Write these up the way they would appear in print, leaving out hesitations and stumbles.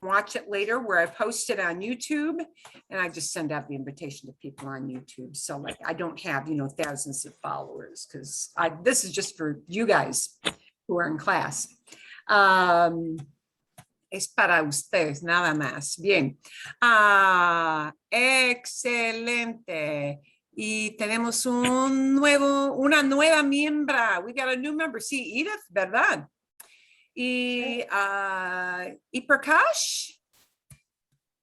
watch it later where I post it on YouTube, and I just send out the invitation to people on YouTube. So like I don't have, thousands of followers because this is just for you guys who are in class. Es para ustedes, nada más. Bien. Excelente. Y tenemos una nueva miembro. We got a new member. Sí, Edith, ¿verdad? Y Prakash,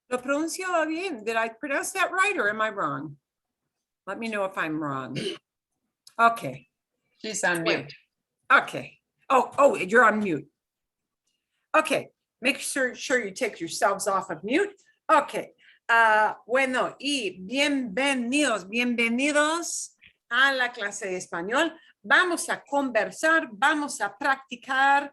lo pronuncio bien. Did I pronounce that right or am I wrong? Let me know if I'm wrong. Okay. She's on mute. Okay. Oh, you're on mute. Okay. Make sure you take yourselves off of mute. Okay. Bueno, y bienvenidos a la clase de español. Vamos a conversar, vamos a practicar,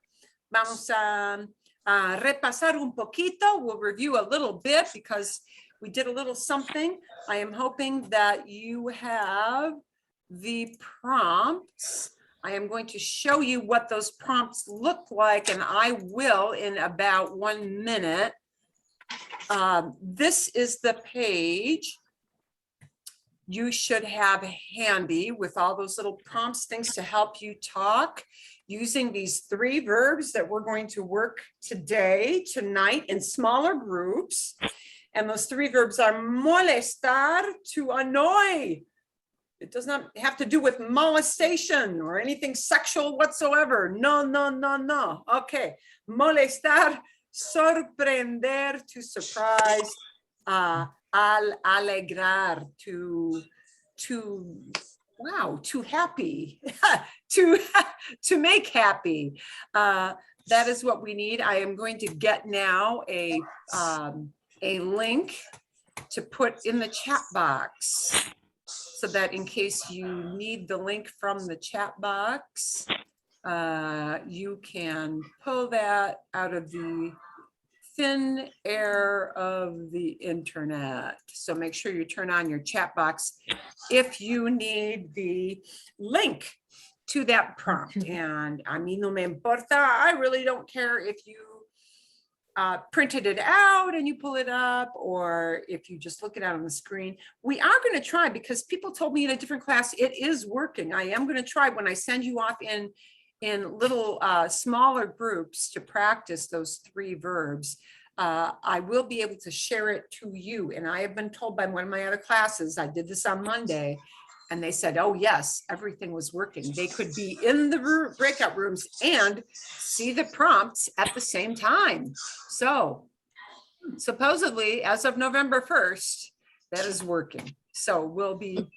vamos a repasar un poquito. We'll review a little bit because we did a little something. I am hoping that you have the prompts. I am going to show you what those prompts look like, and I will in about 1 minute. This is the page you should have handy with all those little prompts, things to help you talk using these 3 verbs that we're going to work tonight in smaller groups. And those 3 verbs are molestar, to annoy. It does not have to do with molestation or anything sexual whatsoever. No. Okay. Molestar, sorprender, to surprise, al alegrar, to happy, to make happy. That is what we need. I am going to get now a link to put in the chat box, so that in case you need the link from the chat box, you can pull that out of the thin air of the internet. So make sure you turn on your chat box if you need the link to that prompt. And a mí no me importa. I really don't care if you printed it out and you pull it up, or if you just look it out on the screen. We are going to try, because people told me in a different class it is working. I am going to try when I send you off in little smaller groups to practice those 3 verbs. I will be able to share it to you. And I have been told by one of my other classes, I did this on Monday, and they said, oh yes, everything was working. They could be in the breakout rooms and see the prompts at the same time. So supposedly, as of November 1st, that is working. So we'll be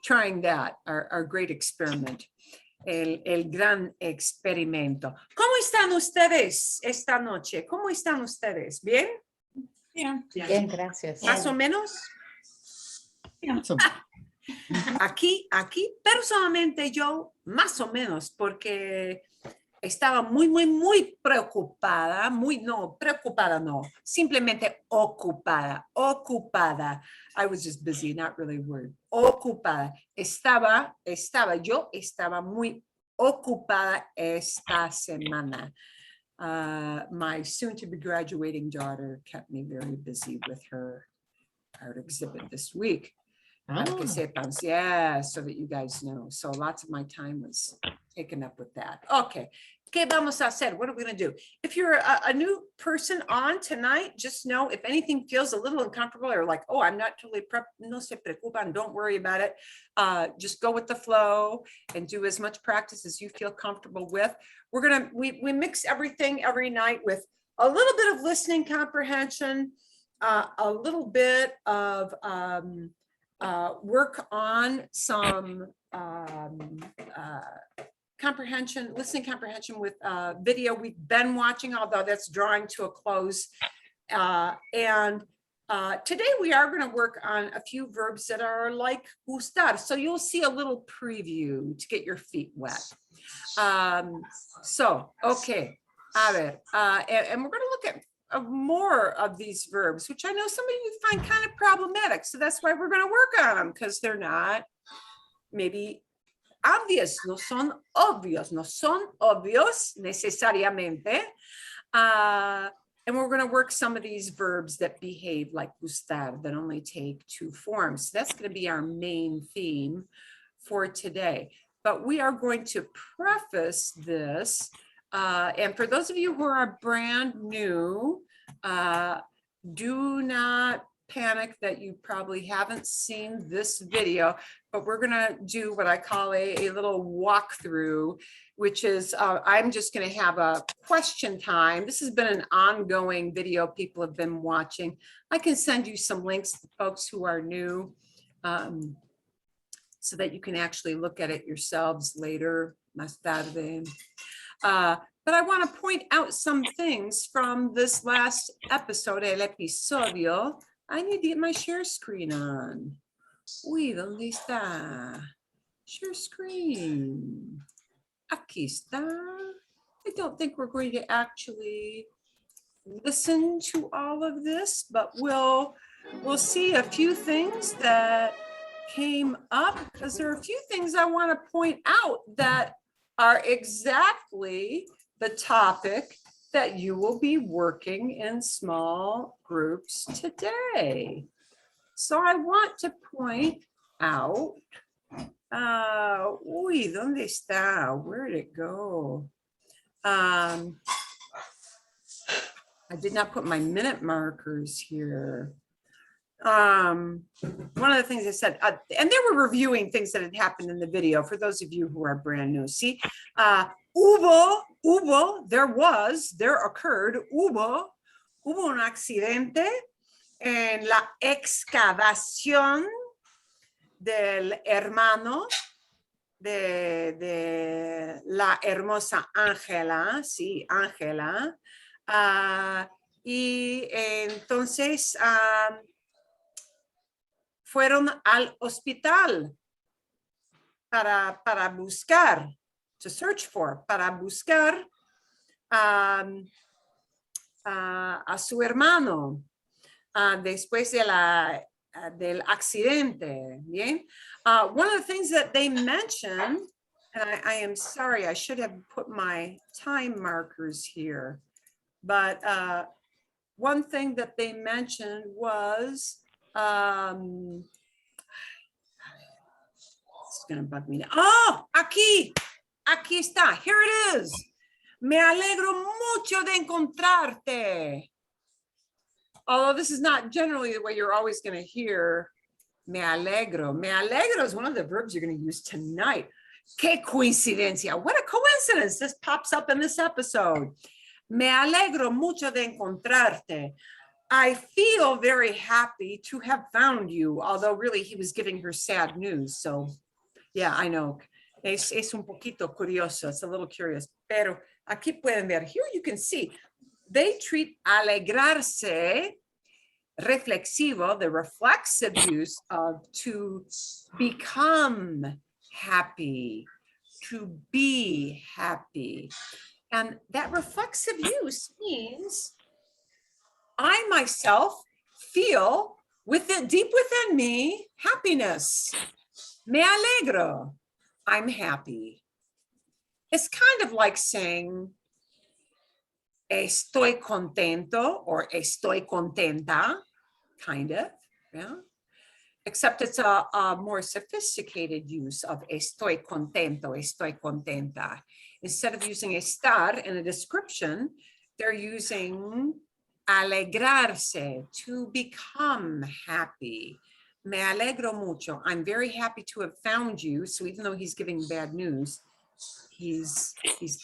trying that, our great experiment, el gran experimento. ¿Cómo están ustedes esta noche? ¿Cómo están ustedes? ¿Bien? Bien, gracias. ¿Más o menos? Aquí, personalmente yo, más o menos, porque estaba muy preocupada, preocupada no, simplemente ocupada. I was just busy, not really a word. Ocupada. Yo estaba muy ocupada esta semana. My soon-to-be graduating daughter kept me very busy with her art exhibit this week. Yeah, so that you guys know. So lots of my time was taken up with that. Okay. ¿Qué vamos a hacer? What are we going to do? If you're a new person on tonight, just know if anything feels a little uncomfortable or like, oh, I'm not totally prepped, no se preocupan, don't worry about it. Just go with the flow and do as much practice as you feel comfortable with. We mix everything every night with a little bit of listening comprehension, a little bit of work on some listening comprehension with video we've been watching, although that's drawing to a close. And today we are going to work on a few verbs that are like gustar. So you'll see a little preview to get your feet wet. So, okay, a ver, and we're going to look at more of these verbs, which I know some of you find kind of problematic. So that's why we're going to work on them, because they're not maybe obvious, no son obvios necesariamente. And we're going to work some of these verbs that behave like gustar, that only take two forms. So that's going to be our main theme for today. But we are going to preface this. And for those of you who are brand new, do not panic that you probably haven't seen this video, but we're going to do what I call a little walkthrough, which is I'm just going to have a question time. This has been an ongoing video people have been watching. I can send you some links to folks who are new so that you can actually look at it yourselves later, más tarde. But I want to point out some things from this last episode, el episodio. I need to get my share screen on. Uy, ¿dónde está? Share screen. Aquí está. I don't think we're going to actually listen to all of this, but we'll see a few things that came up, because there are a few things I want to point out that are exactly the topic that you will be working in small groups today. So I want to point out, uy, ¿dónde está? Where did it go? I did not put my minute markers here. One of the things I said, and they were reviewing things that had happened in the video for those of you who are brand new. See, there occurred, hubo un accidente en la excavación del hermano de la hermosa Ángela, sí, Ángela. Y entonces fueron al hospital para buscar, to search for, para buscar a su hermano después de del accidente. Bien. One of the things that they mentioned, and I am sorry, I should have put my time markers here, but one thing that they mentioned was, it's gonna bug me now. Oh, aquí está, here it is. Me alegro mucho de encontrarte. Although this is not generally the way you're always going to hear me alegro. Me alegro is one of the verbs you're going to use tonight. Que coincidencia. What a coincidence. This pops up in this episode. Me alegro mucho de encontrarte. I feel very happy to have found you, although really he was giving her sad news. So yeah, I know. Es un poquito curioso. It's a little curious. Pero aquí pueden ver. Here you can see. They treat alegrarse, reflexivo, the reflexive use of to become happy, to be happy. And that reflexive use means I myself feel deep within me happiness. Me alegro. I'm happy. It's kind of like saying, estoy contento or estoy contenta, kind of, yeah. Except it's a more sophisticated use of estoy contento, estoy contenta. Instead of using estar in a description, they're using alegrarse, to become happy. Me alegro mucho. I'm very happy to have found you. So even though he's giving bad news, he's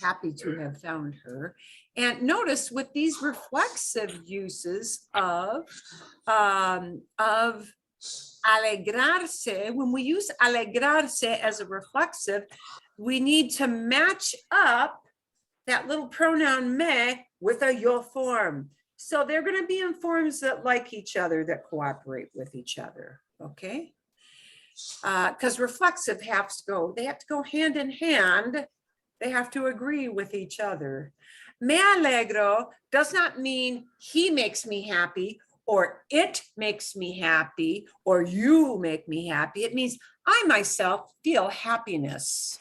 happy to have found her. And notice with these reflexive uses of alegrarse, when we use alegrarse as a reflexive, we need to match up that little pronoun me with a yo form. So they're going to be in forms that like each other, that cooperate with each other, okay? Because reflexive they have to go hand in hand. They have to agree with each other. Me alegro does not mean he makes me happy, or it makes me happy, or you make me happy. It means I myself feel happiness.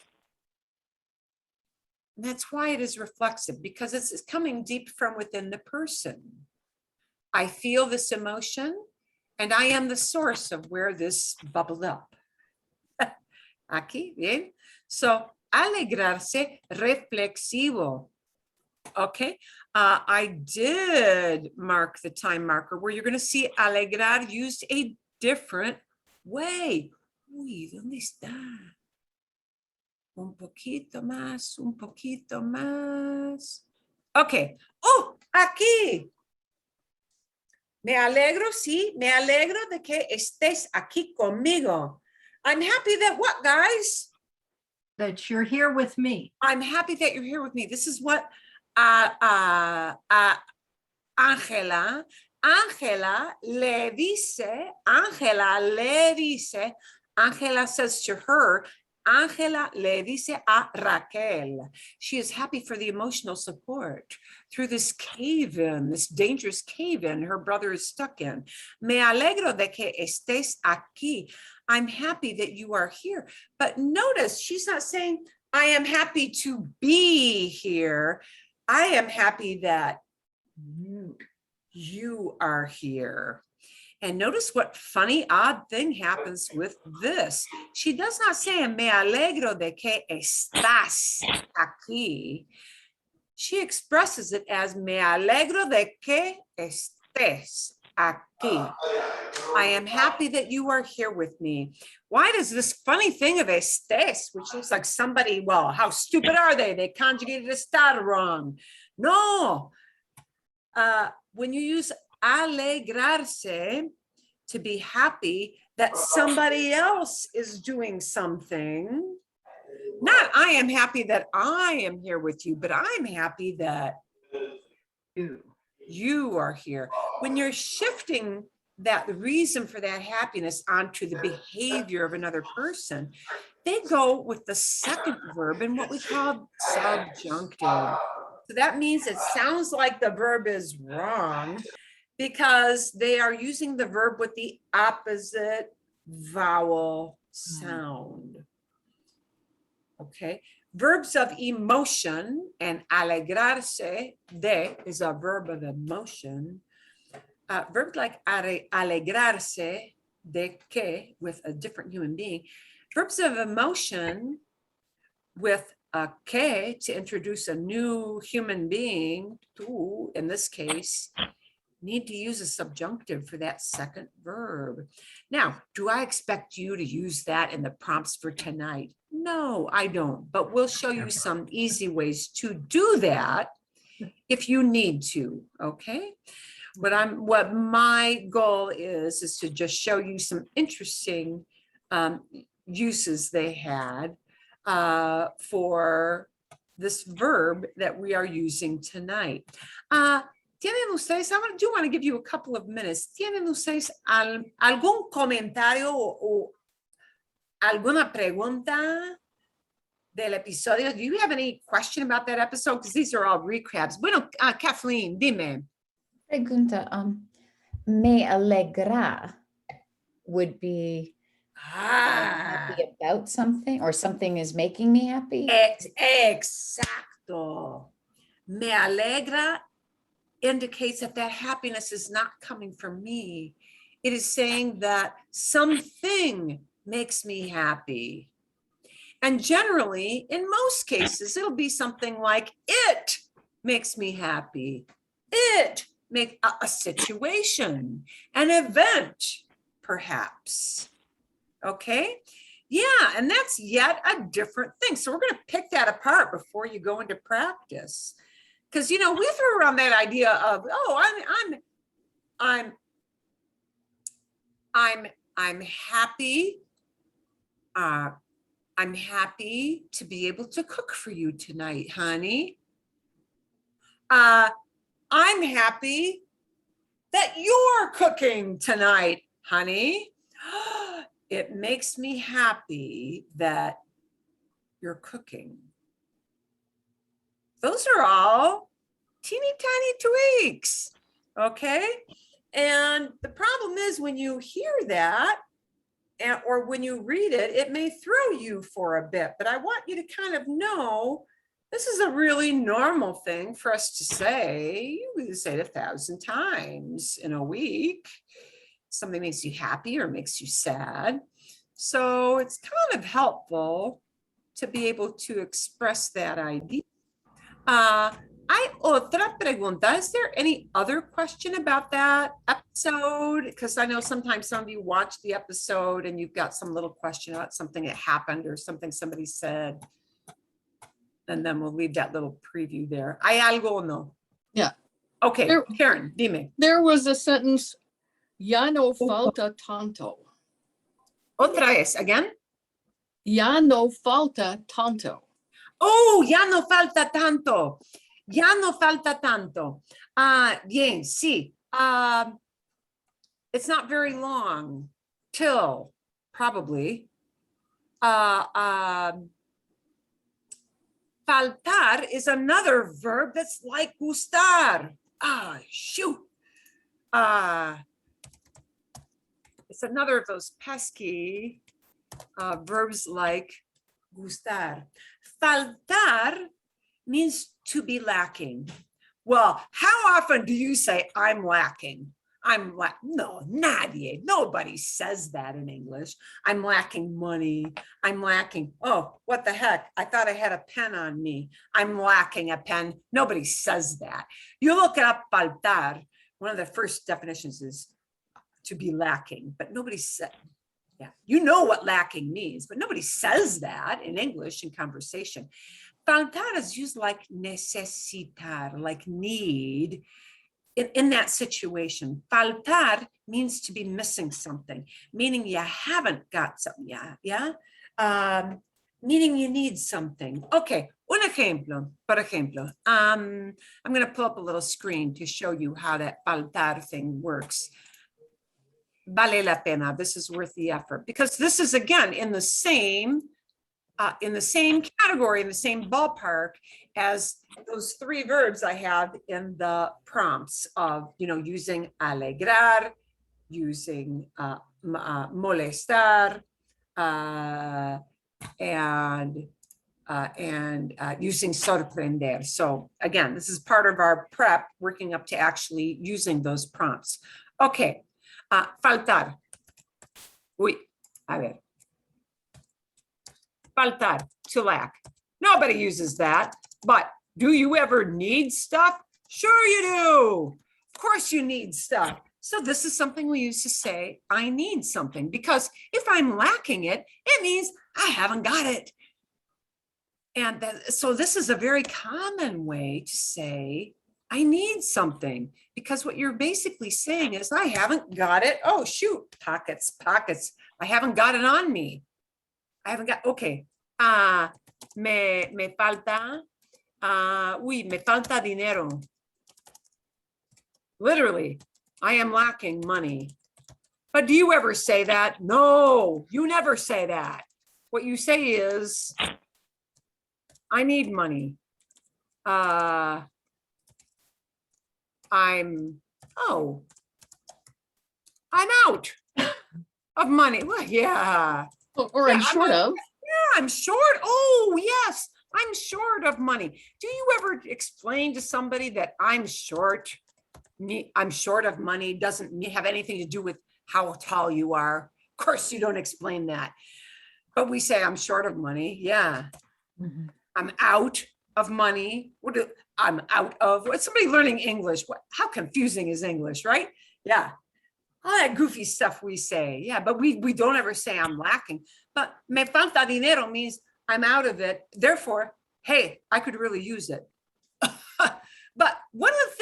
And that's why it is reflexive, because it's coming deep from within the person. I feel this emotion, and I am the source of where this bubbled up. Aquí, bien. So, alegrarse reflexivo. Okay. I did mark the time marker where you're going to see alegrar used a different way. Uy, ¿dónde está? Un poquito más, un poquito más. Okay. Oh, aquí. Me alegro, sí, me alegro de que estés aquí conmigo. I'm happy that what, guys? That you're here with me. I'm happy that you're here with me. This is what Ángela le dice, Ángela says to her, Ángela le dice a Raquel. She is happy for the emotional support through this cave-in, this dangerous cave-in her brother is stuck in. Me alegro de que estés aquí. I'm happy that you are here. But notice, she's not saying, I am happy to be here. I am happy that you are here. And notice what funny, odd thing happens with this. She does not say, me alegro de que estás aquí. She expresses it as, me alegro de que estés aquí. I am happy that you are here with me. Why does this funny thing of estés, which looks like somebody, well, how stupid are they? They conjugated estar wrong. No. When you use alegrarse, to be happy that somebody else is doing something. Not I am happy that I am here with you, but I'm happy that you are here. When you're shifting that the reason for that happiness onto the behavior of another person, they go with the second verb in what we call subjunctive. So that means it sounds like the verb is wrong because they are using the verb with the opposite vowel sound. Okay. Verbs of emotion, and alegrarse de is a verb of emotion. Verbs like alegrarse de que with a different human being. Verbs of emotion with a que to introduce a new human being, tú in this case, need to use a subjunctive for that second verb. Now, do I expect you to use that in the prompts for tonight? No, I don't, but we'll show you some easy ways to do that if you need to, okay? What my goal is to just show you some interesting uses they had for this verb that we are using tonight. ¿Tienen ustedes, I do want to give you a couple of minutes. ¿Tienen ustedes algún comentario o alguna pregunta del episodio? Do you have any question about that episode? Because these are all recaps. Bueno, Kathleen, dime. Pregunta, me alegra would be happy about something or something is making me happy. Exacto. Me alegra indicates that that happiness is not coming from me. It is saying that something makes me happy. And generally, in most cases, it'll be something like it makes me happy. It make a situation, an event, perhaps. Okay. Yeah, and that's yet a different thing. So we're going to pick that apart before you go into practice. Because, you know, we threw around that idea of, oh, I'm happy. I'm happy to be able to cook for you tonight, honey. I'm happy that you're cooking tonight, honey. It makes me happy that you're cooking. Those are all teeny tiny tweaks, okay? And the problem is when you hear that, or when you read it, it may throw you for a bit, but I want you to kind of know This is a really normal thing for us to say. You can say it 1,000 times in a week. Something makes you happy or makes you sad. So it's kind of helpful to be able to express that idea. Hay otra pregunta. Is there any other question about that episode? Because I know sometimes some of you watch the episode and you've got some little question about something that happened or something somebody said. And then we'll leave that little preview there. ¿Hay algo o no? Yeah. Okay, There- Karen, dime. There was a sentence, ya no falta tanto. Otra vez, again. Ya no falta tanto. Oh, ya no falta tanto. Ya no falta tanto. Bien, sí. It's not very long till probably. Faltar is another verb that's like gustar. Shoot. It's another of those pesky verbs like gustar. Faltar means to be lacking. Well, how often do you say I'm lacking? No, nadie, nobody says that in English. I'm lacking money. I'm lacking, oh, what the heck? I thought I had a pen on me. I'm lacking a pen. Nobody says that. You look up faltar, one of the first definitions is to be lacking, but nobody said, yeah, you know what lacking means, but nobody says that in English in conversation. Faltar is used like necesitar, like need. In that situation, faltar means to be missing something, meaning you haven't got something, meaning you need something. Okay, un ejemplo, por ejemplo, I'm going to pull up a little screen to show you how that faltar thing works. Vale la pena, this is worth the effort, because this is, again, in the same category, in the same ballpark as those three verbs I have in the prompts of, using alegrar, using molestar, and using sorprender. So again, this is part of our prep, working up to actually using those prompts. Okay, faltar. Uy, a ver. Faltar, to lack. Nobody uses that, but do you ever need stuff? Sure you do. Of course you need stuff. So this is something we use to say, I need something, because if I'm lacking it, it means I haven't got it. And so this is a very common way to say, I need something, because what you're basically saying is, I haven't got it. Oh, shoot, pockets. I haven't got it on me. I haven't got, okay. Me falta, me falta dinero. Literally, I am lacking money. But do you ever say that? No, you never say that. What you say is, I need money. I'm out of money. Well, yeah. Or I'm short of. Yeah, I'm short. Oh, yes, I'm short of money. Do you ever explain to somebody that I'm short? I'm short of money doesn't have anything to do with how tall you are. Of course, you don't explain that. But we say I'm short of money. Yeah. Mhm. I'm out of money. I'm out of, what's somebody learning English? How confusing is English, right? Yeah. All that goofy stuff we say. Yeah, but we don't ever say I'm lacking. But me falta dinero means I'm out of it. Therefore, hey, I could really use it. But what if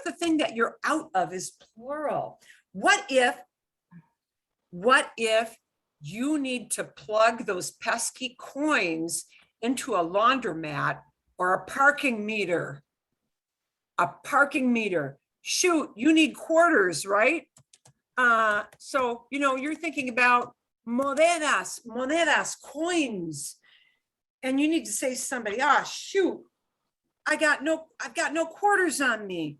the thing that you're out of is plural? What if you need to plug those pesky coins into a laundromat or a parking meter? A parking meter. Shoot, you need quarters, right? So, you're thinking about monedas, coins. And you need to say to somebody, shoot, I've got no quarters on me.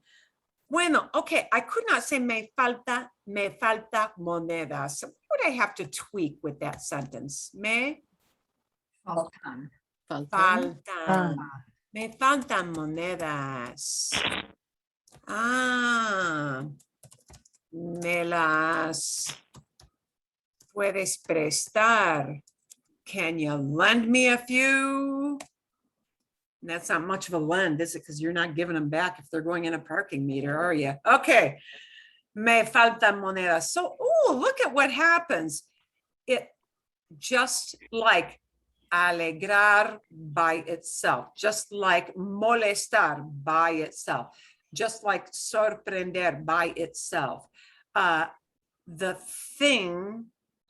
Bueno, okay, I could not say me falta monedas. So what would I have to tweak with that sentence? Me Faltan. Faltan. faltan. Me faltan monedas. Ah, me las puedes prestar. Can you lend me a few? And that's not much of a lend, is it? Because you're not giving them back if they're going in a parking meter, are you? Okay. Me faltan monedas. So, oh, look at what happens. It just like alegrar by itself, just like molestar by itself, just like sorprender by itself. The thing,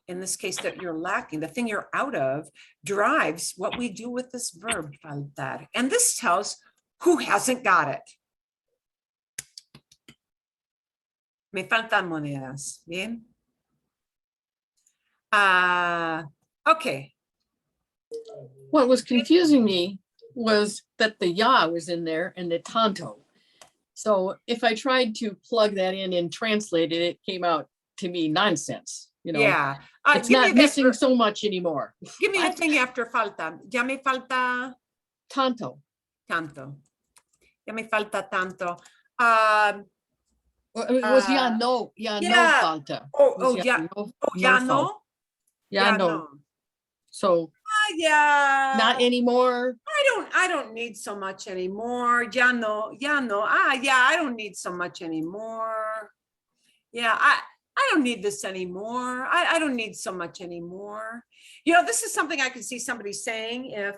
in this case that you're lacking, the thing you're out of, drives what we do with this verb faltar. And this tells who hasn't got it. Me faltan monedas. Bien. Okay. What was confusing me was that the ya was in there and the tanto. So if I tried to plug that in and translate it, it came out to me nonsense. You know, Yeah. it's Give me not that missing ver- so much anymore. Give me the thing after falta. Ya me falta Tanto. tanto. Ya me falta tanto. It was ya Uh, no yeah. falta. Oh, It was oh, yeah. no, Oh, ya falta. no? Ya no. So Yeah. not anymore. I don't need so much anymore. Ya no. Yeah, I don't need so much anymore. Yeah, I don't need this anymore. I don't need so much anymore. You know, this is something I could see somebody saying if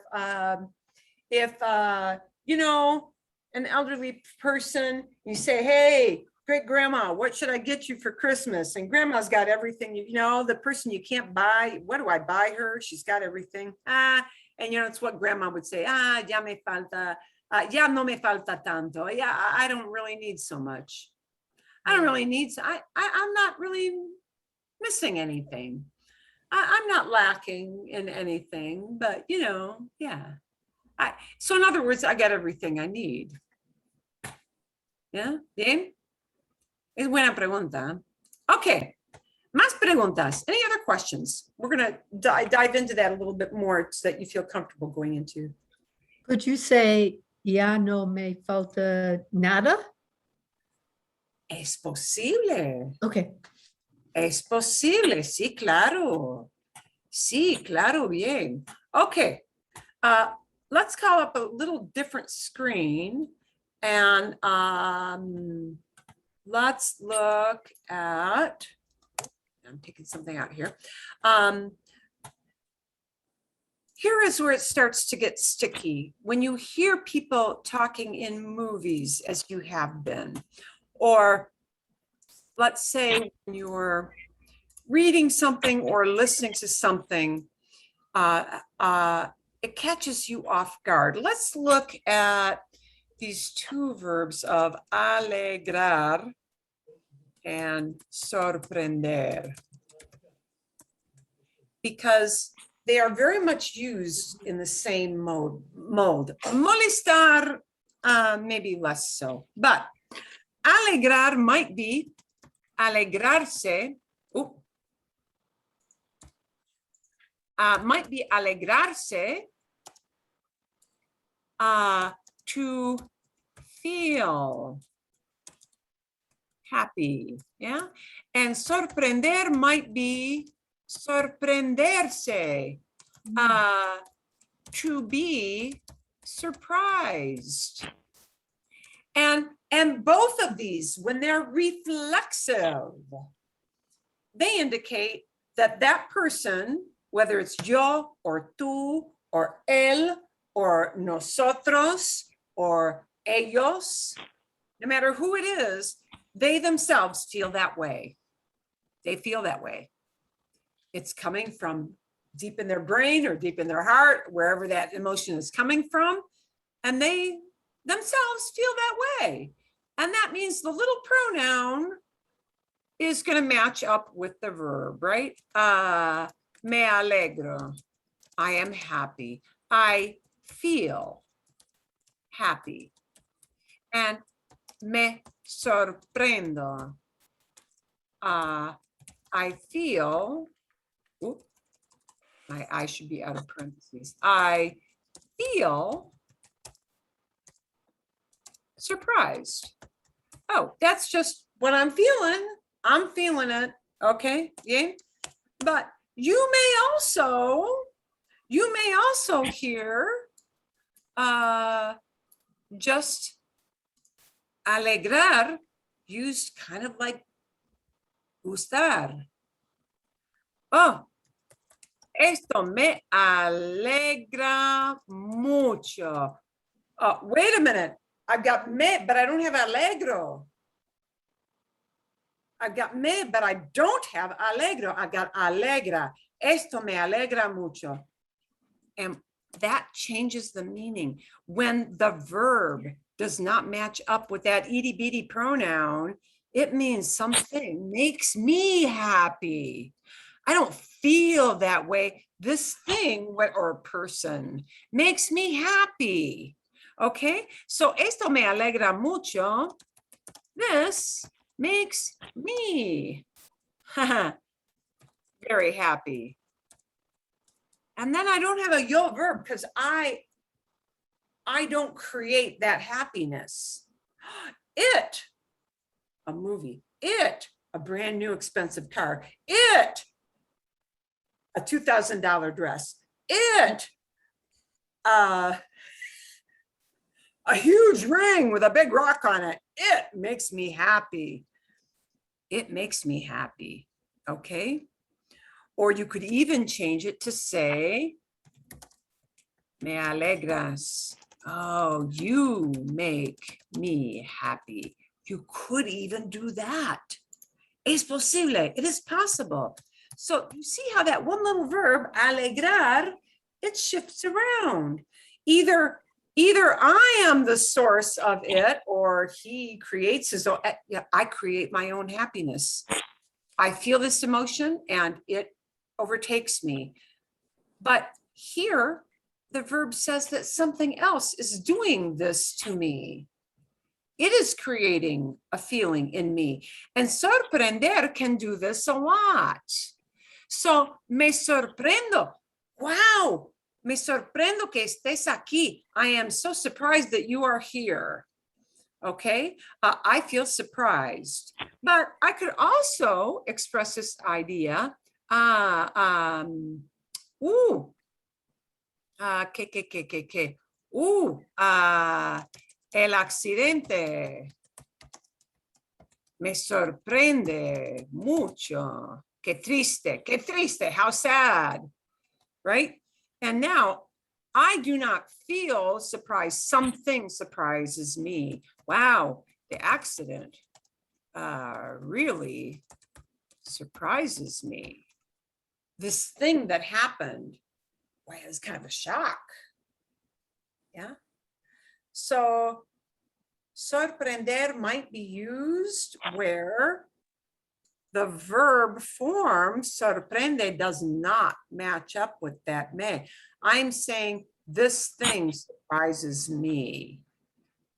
you know, an elderly person, you say, hey, great grandma, what should I get you for Christmas? And grandma's got everything, you know, the person you can't buy, what do I buy her? She's got everything. And you know, it's what grandma would say, ya me falta, ya no me falta tanto. Yeah, I don't really need so much. I don't really need, I'm not really missing anything. I'm not lacking in anything, but you know, yeah. So in other words, I got everything I need. Yeah, bien. Es buena pregunta. Okay, más preguntas. Any other questions? We're gonna dive into that a little bit more so that you feel comfortable going into. Could you say, ya no me falta nada? Es posible. Okay. Es posible. Sí, claro. Sí, claro, bien. Okay. Let's call up a little different screen and let's look at, I'm taking something out here. Here is where it starts to get sticky. When you hear people talking in movies, as you have been, or let's say when you're reading something or listening to something, it catches you off guard. Let's look at these two verbs of alegrar and sorprender, because they are very much used in the same mode. Molestar, maybe less so, but alegrar might be alegrarse. Might be alegrarse, to feel happy, yeah? And sorprender might be sorprenderse, to be surprised. And both of these, when they're reflexive, they indicate that that person, whether it's yo or tú or él or nosotros or ellos, no matter who it is, they themselves feel that way. They feel that way. It's coming from deep in their brain or deep in their heart, wherever that emotion is coming from, and they themselves feel that way. And that means the little pronoun is going to match up with the verb, right? Me alegro. I am happy. I feel happy. And me sorprendo. I feel, my I should be out of parentheses. I feel surprised. Oh, that's just what I'm feeling. I'm feeling it. Okay, yeah. But you may also hear just alegrar used kind of like gustar. Oh, esto me alegra mucho. Oh, wait a minute. I've got me, but I don't have alegro. I've got me, but I don't have alegro. I've got alegra. Esto me alegra mucho. And that changes the meaning. When the verb does not match up with that itty bitty pronoun, it means something makes me happy. I don't feel that way. This thing or person makes me happy. Okay, so esto me alegra mucho. This makes me very happy. And then I don't have a yo verb because I don't create that happiness. It, a movie. It, a brand new expensive car. It, a $2,000 dress. It, a huge ring with a big rock on it. It makes me happy. It makes me happy. Okay. Or you could even change it to say, me alegras. Oh, you make me happy. You could even do that. Es posible. It is possible. So you see how that one little verb, alegrar, it shifts around. Either I am the source of it, or he creates his own. I create my own happiness. I feel this emotion and it overtakes me. But here, the verb says that something else is doing this to me. It is creating a feeling in me. And sorprender can do this a lot. So, me sorprendo. Wow, me sorprendo que estés aquí. I am so surprised that you are here. Okay, I feel surprised. But I could also express this idea. El accidente me sorprende mucho. Qué triste, how sad, right? And now I do not feel surprised. Something surprises me. Wow, the accident really surprises me. This thing that happened, boy, it was kind of a shock. Yeah. So sorprender might be used where the verb form sorprende does not match up with that me. I'm saying this thing surprises me,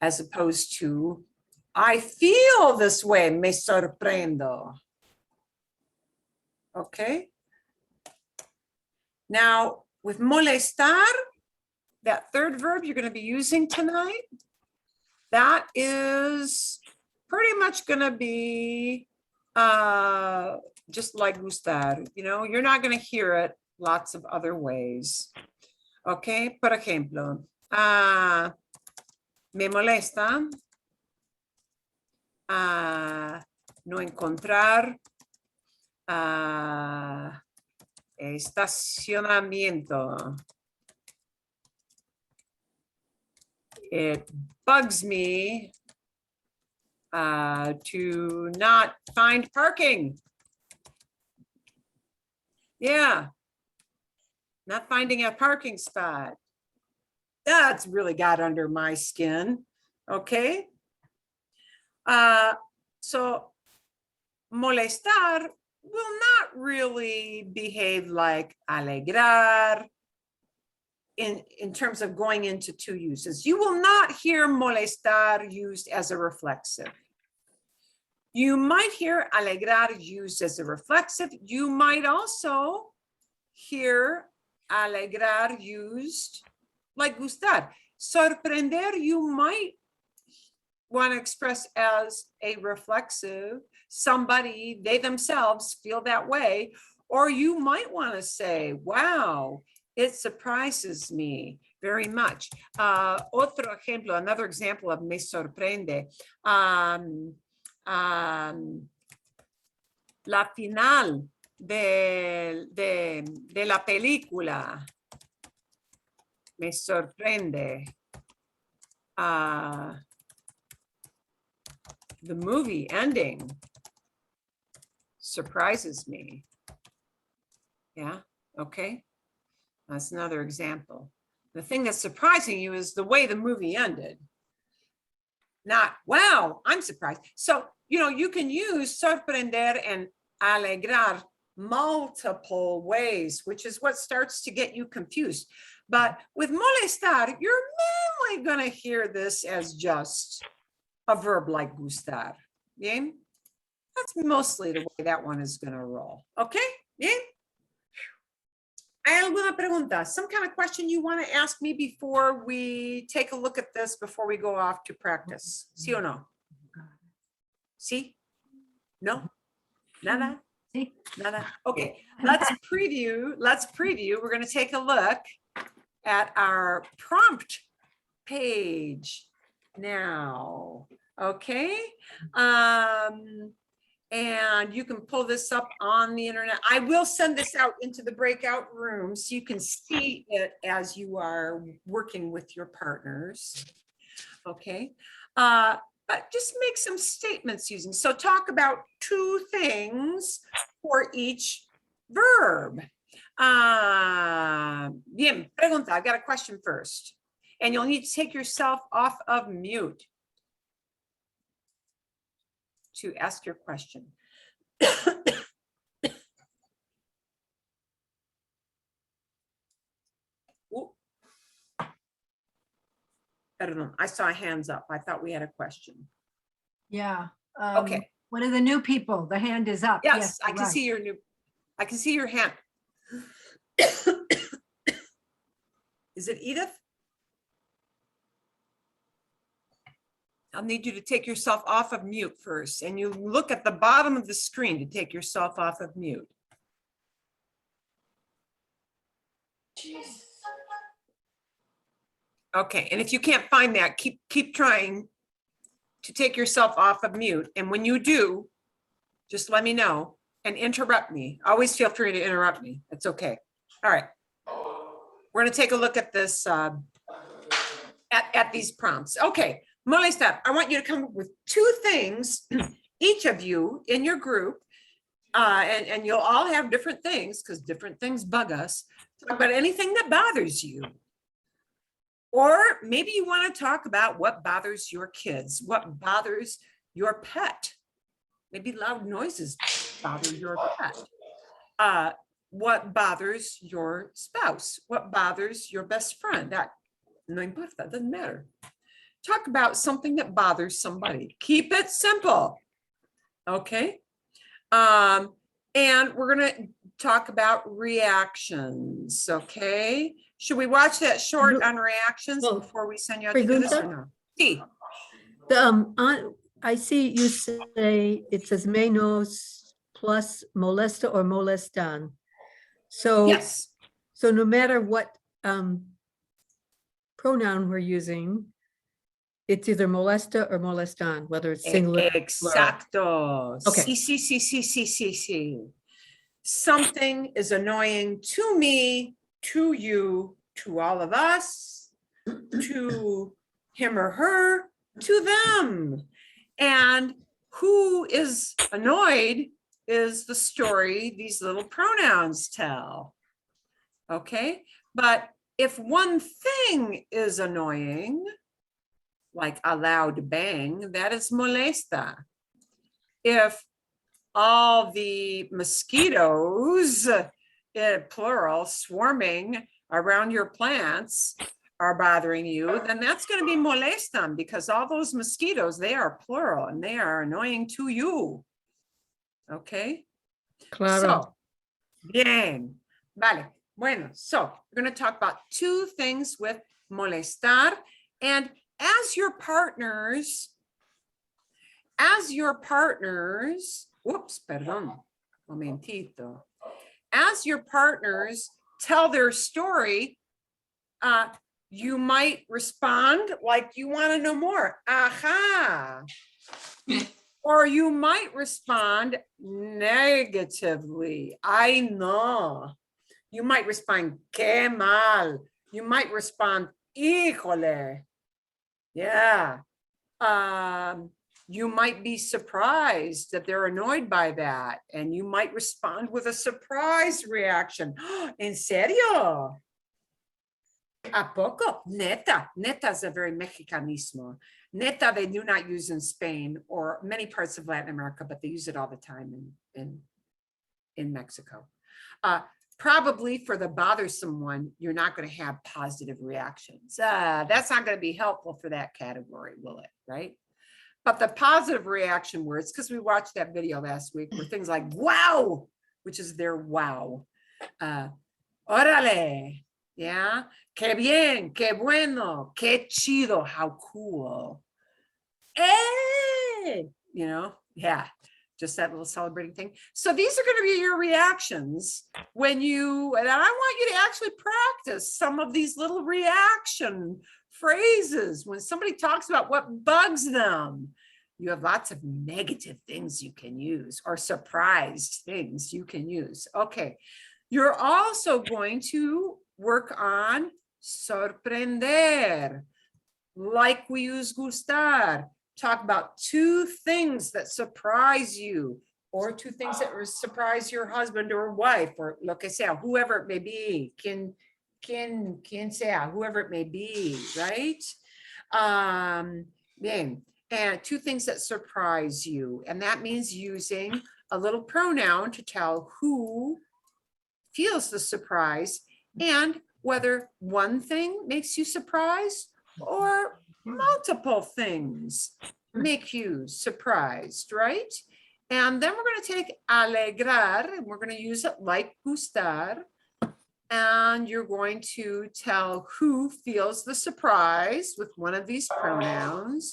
as opposed to I feel this way, me sorprendo. Okay. Now with molestar, that third verb you're going to be using tonight, that is pretty much going to be just like gustar. You know, you're not going to hear it lots of other ways. Okay, por ejemplo, me molesta no encontrar estacionamiento. It bugs me to not find parking. Yeah, not finding a parking spot. That's really got under my skin. Okay. So molestar will not really behave like alegrar in terms of going into two uses. You will not hear molestar used as a reflexive. You might hear alegrar used as a reflexive. You might also hear alegrar used like gustar. Sorprender, you might want to express as a reflexive, somebody, they themselves feel that way. Or you might want to say, wow, it surprises me very much. Otro ejemplo, another example of me sorprende. La final de la película me sorprende. The movie ending surprises me. Yeah, okay. That's another example. The thing that's surprising you is the way the movie ended. Not, wow, I'm surprised. So, you can use sorprender and alegrar multiple ways, which is what starts to get you confused. But with molestar, you're mainly going to hear this as just a verb like gustar. Bien? That's mostly the way that one is going to roll. Okay? Bien? ¿Hay alguna pregunta? Some kind of question you want to ask me before we take a look at this, before we go off to practice? ¿Sí o no? ¿Sí? No? Nada? Sí. Nada? Okay, let's preview. We're going to take a look at our prompt page now. Okay? And you can pull this up on the internet. I will send this out into the breakout room so you can see it as you are working with your partners. Okay. But just make some statements using. So talk about 2 things for each verb. Bien, pregunta. I've got a question first. And you'll need to take yourself off of mute to ask your question. Ooh. Perdón, I saw hands up. I thought we had a question. Yeah. Okay. One of the new people, the hand is up. Yes, I you're can right. see I can see your hand. Is it Edith? I'll need you to take yourself off of mute first, and you look at the bottom of the screen to take yourself off of mute. Okay, and if you can't find that, keep trying to take yourself off of mute. And when you do, just let me know and interrupt me. Always feel free to interrupt me. It's okay. All right. We're going to take a look at this, at these prompts. Okay, molestar, I want you to come up with 2 things, each of you in your group, and you'll all have different things because different things bug us. Talk about anything that bothers you. Or maybe you want to talk about what bothers your kids, what bothers your pet. Maybe loud noises bother your pet. What bothers your spouse? What bothers your best friend? That no importa, doesn't matter. Talk about something that bothers somebody. Keep it simple. Okay. And we're going to talk about reactions. Okay. Should we watch that short on reactions Oh, before we send you out to do this or no? Sí. I see you say it says menos plus molesta or molestan. So, Yes. so no matter what pronoun we're using, it's either molesta or molestan, whether it's singular. or plural. Exacto. Okay. Sí. Something is annoying to me, to you, to all of us, to him or her, to them. And who is annoyed is the story these little pronouns tell. Okay, but if one thing is annoying, like a loud bang, that is molesta. If all the mosquitoes, plural, swarming around your plants are bothering you, then that's going to be molestan, because all those mosquitoes, they are plural and they are annoying to you. Okay. Claro. So, bien. Vale. Bueno, so we're going to talk about 2 things with molestar. And as your partners as your partners, whoops, perdón, momentito. As your partners tell their story, you might respond like you want to know more. Aha. Or you might respond negatively. I know. You might respond, qué mal. You might respond, híjole. Yeah. You might be surprised that they're annoyed by that. And you might respond with a surprise reaction. ¿En serio? ¿A poco? Neta. Neta is a very Mexicanismo. Neta, they do not use in Spain or many parts of Latin America, but they use it all the time in Mexico. Probably for the bothersome one, you're not going to have positive reactions. That's not going to be helpful for that category, will it? Right? But the positive reaction words, because we watched that video last week, were things like wow, which is their wow. Órale. Yeah. Qué bien, qué bueno, qué chido, how cool. Hey, you know, yeah, just that little celebrating thing. So these are going to be your reactions when you, and I want you to actually practice some of these little reaction phrases. When somebody talks about what bugs them, you have lots of negative things you can use or surprised things you can use. Okay. You're also going to work on sorprender, like we use gustar. Talk about two things that surprise you, or two things that surprise your husband or wife, or lo que sea, whoever it may be, quien sea, whoever it may be, right? Bien. And two things that surprise you. And that means using a little pronoun to tell who feels the surprise and whether one thing makes you surprised or multiple things make you surprised, right? And then we're going to take alegrar and we're going to use it like gustar. And you're going to tell who feels the surprise with one of these pronouns.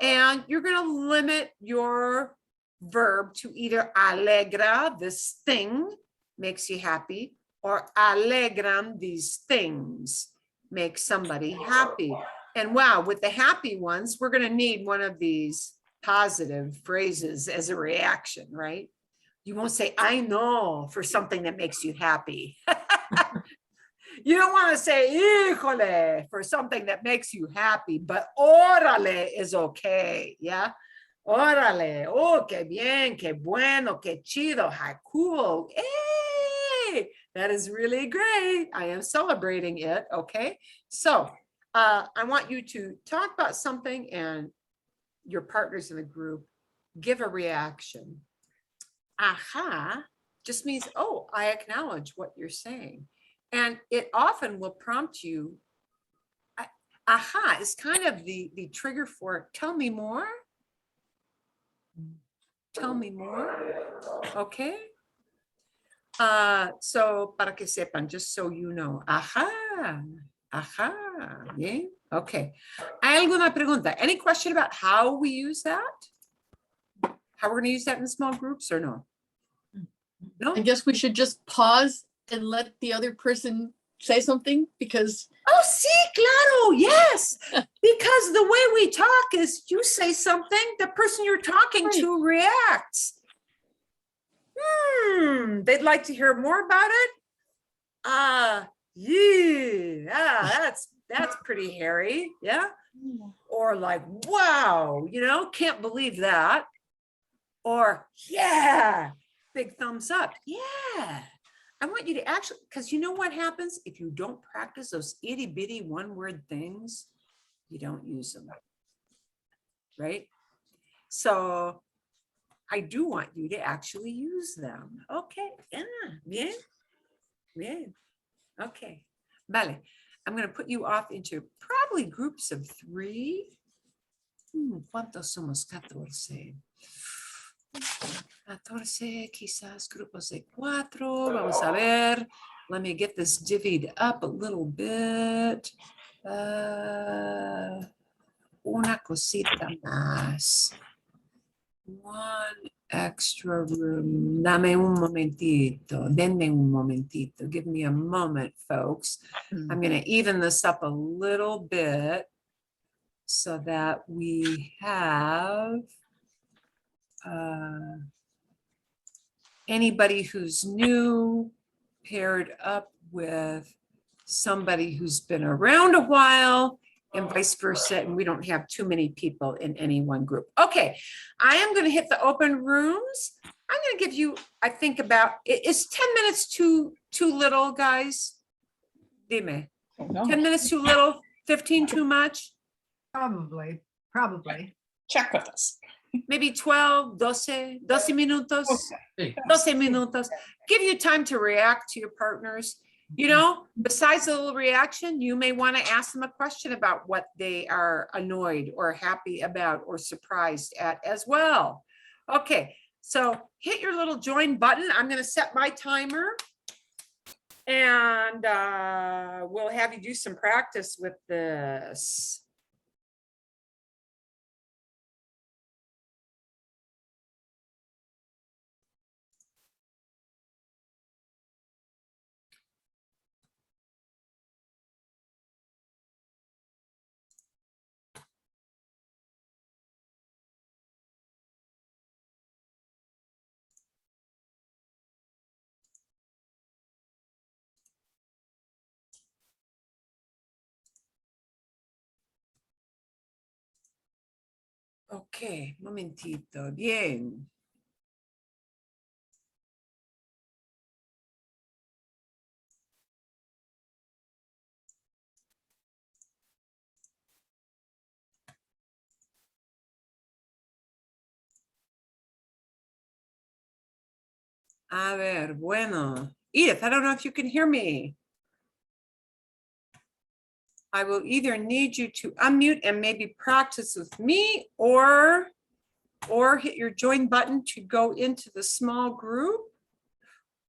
And you're going to limit your verb to either alegra, this thing makes you happy, or alegran, these things make somebody happy. And wow, with the happy ones, we're going to need one of these positive phrases as a reaction, right? You won't say, I know, for something that makes you happy. You don't want to say, híjole, for something that makes you happy, but órale is okay, yeah? Órale, oh, qué bien, qué bueno, qué chido, how cool, hey, that is really great. I am celebrating it, okay? So I want you to talk about something and your partners in the group give a reaction. Aha just means, oh, I acknowledge what you're saying. And it often will prompt you. Aha is kind of the trigger for tell me more. Tell me more. Okay. So para que sepan, just so you know. Aha. Aha. Yeah. Okay. ¿Hay alguna pregunta? Any question about how we use that? How we're going to use that in small groups or no? No? I guess we should just pause and let the other person say something because. Oh, sí, claro, yes. Because the way we talk is you say something, the person you're talking to reacts. They'd like to hear more about it. Yeah, that's pretty hairy, yeah. Or like, wow, you know, can't believe that. Or yeah, big thumbs up, yeah. I want you to actually, because you know what happens if you don't practice those itty bitty one word things, you don't use them, right? So I do want you to actually use them. Okay, yeah, bien, bien. Okay, vale. I'm going to put you off into probably groups of 3. ¿Cuántos somos? 14. 14, quizás grupos de 4. Vamos a ver. Let me get this divvied up a little bit. Una cosita más. one extra room. Dame un momentito. Denme un momentito. Give me a moment, folks. I'm going to even this up a little bit so that we have anybody who's new paired up with somebody who's been around a while and vice versa, and we don't have too many people in any one group. Okay, I am going to hit the open rooms. I'm going to give you, I think about, is 10 minutes too little, guys? Dime. 10 minutes too little, 15 too much? Probably. Check with us. Maybe 12, 12 minutos. 12 minutos. Give you time to react to your partners. You know, besides a little reaction, you may want to ask them a question about what they are annoyed or happy about or surprised at as well. Okay, so hit your little join button. I'm going to set my timer. And we'll have you do some practice with this. Ok, momentito, bien. A ver, bueno. Edith, I don't know if you can hear me. I will either need you to unmute and maybe practice with me or hit your join button to go into the small group.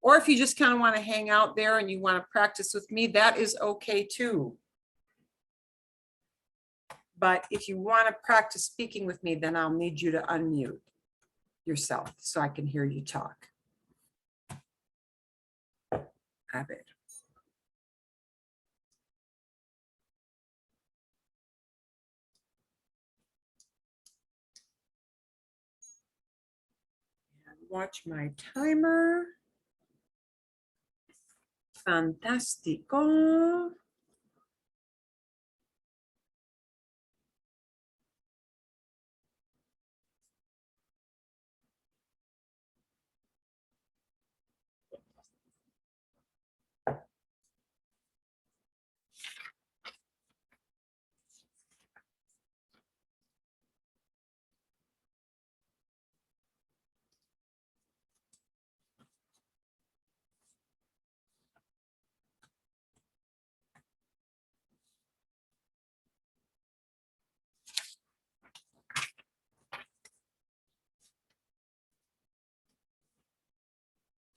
Or if you just kind of want to hang out there and you want to practice with me, that is okay too. But if you want to practice speaking with me, then I'll need you to unmute yourself so I can hear you talk. A ver. Watch my timer. Fantástico.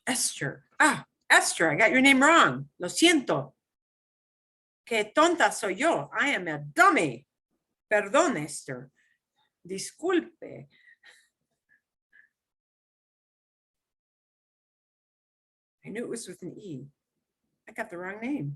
Esther. Ah, Esther, I got your name wrong. Lo siento. Qué tonta soy yo. I am a dummy. Perdón, Esther. Disculpe. I knew it was with an E. I got the wrong name.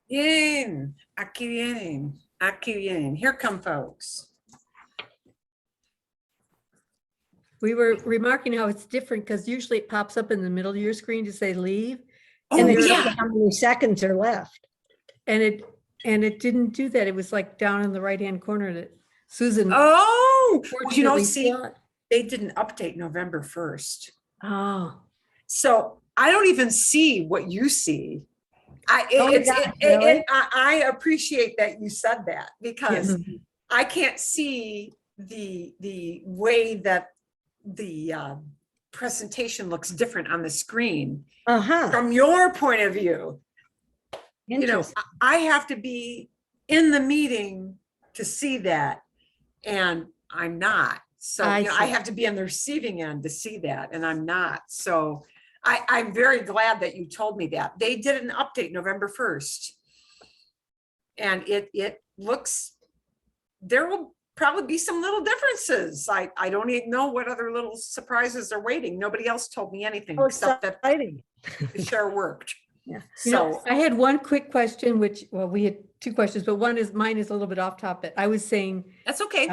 Bien, aquí vienen, aquí vienen. Here come folks. We were remarking how it's different because usually it pops up in the middle of your screen to say leave. Oh, And it you're- tells yeah. you how many seconds are left. And it didn't do that. It was like down in the right-hand corner that Susan. Oh, well, you know, fortunately see, saw it. they didn't update November 1st. Oh, So I don't even see what you see. Oh my gosh, really? I appreciate that you said that because yes. I can't see the way that the presentation looks different on the screen Uh-huh. from your point of view. You know, Interesting. I have to be in the meeting to see that, and I'm not. So, I you know, I see. have to be on the receiving end to see that, and I'm not. So I'm very glad that you told me that. They did an update November 1st. And it looks, there will probably be some little differences. I don't even know what other little surprises are waiting. Nobody else told me anything Oh, except that exciting. it sure worked. Yeah. You know, So, I had one quick question, which, well, we had two questions, but mine is a little bit off topic. I was saying, that's okay.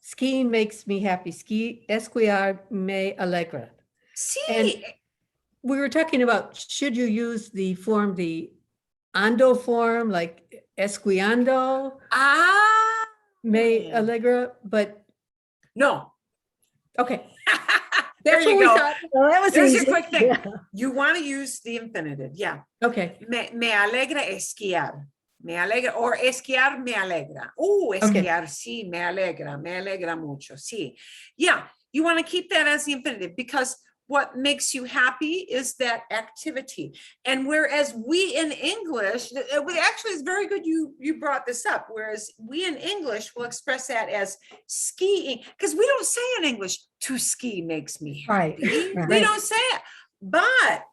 skiing makes me happy. Esquiar me alegra. See, We were talking about, should you use the ando form, like esquiando me Yeah. alegra, but, no. okay. There That's what you we go. thought. Well, that was There's your easy. quick thing. Yeah. You want to use the infinitive. Yeah. Okay, Me alegra esquiar. Me alegra, or esquiar me alegra. Oh, Okay. esquiar, sí, me alegra mucho, sí. Yeah, you want to keep that as the infinitive because what makes you happy is that activity. And whereas we in English, actually it's very good you brought this up, whereas we in English will express that as skiing, because we don't say in English, to ski makes me Right, happy. right. We don't say it, but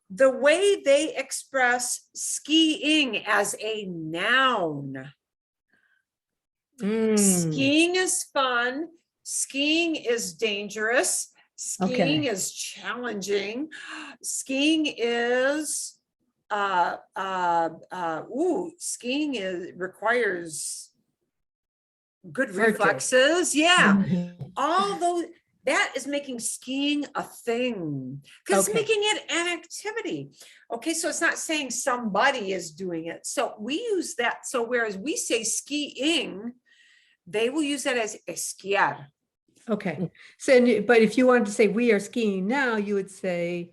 the way they express skiing as a noun. Mm, Skiing is fun. Skiing is dangerous. Skiing Okay. is challenging. Skiing is requires good Forte. reflexes. Yeah. Mhm. All those, that is making skiing a thing because it's Okay. making it an activity. Okay, so it's not saying somebody is doing it. So we use that. So whereas we say skiing, they will use that as esquiar. okay. So, but if you wanted to say we are skiing now, you would say,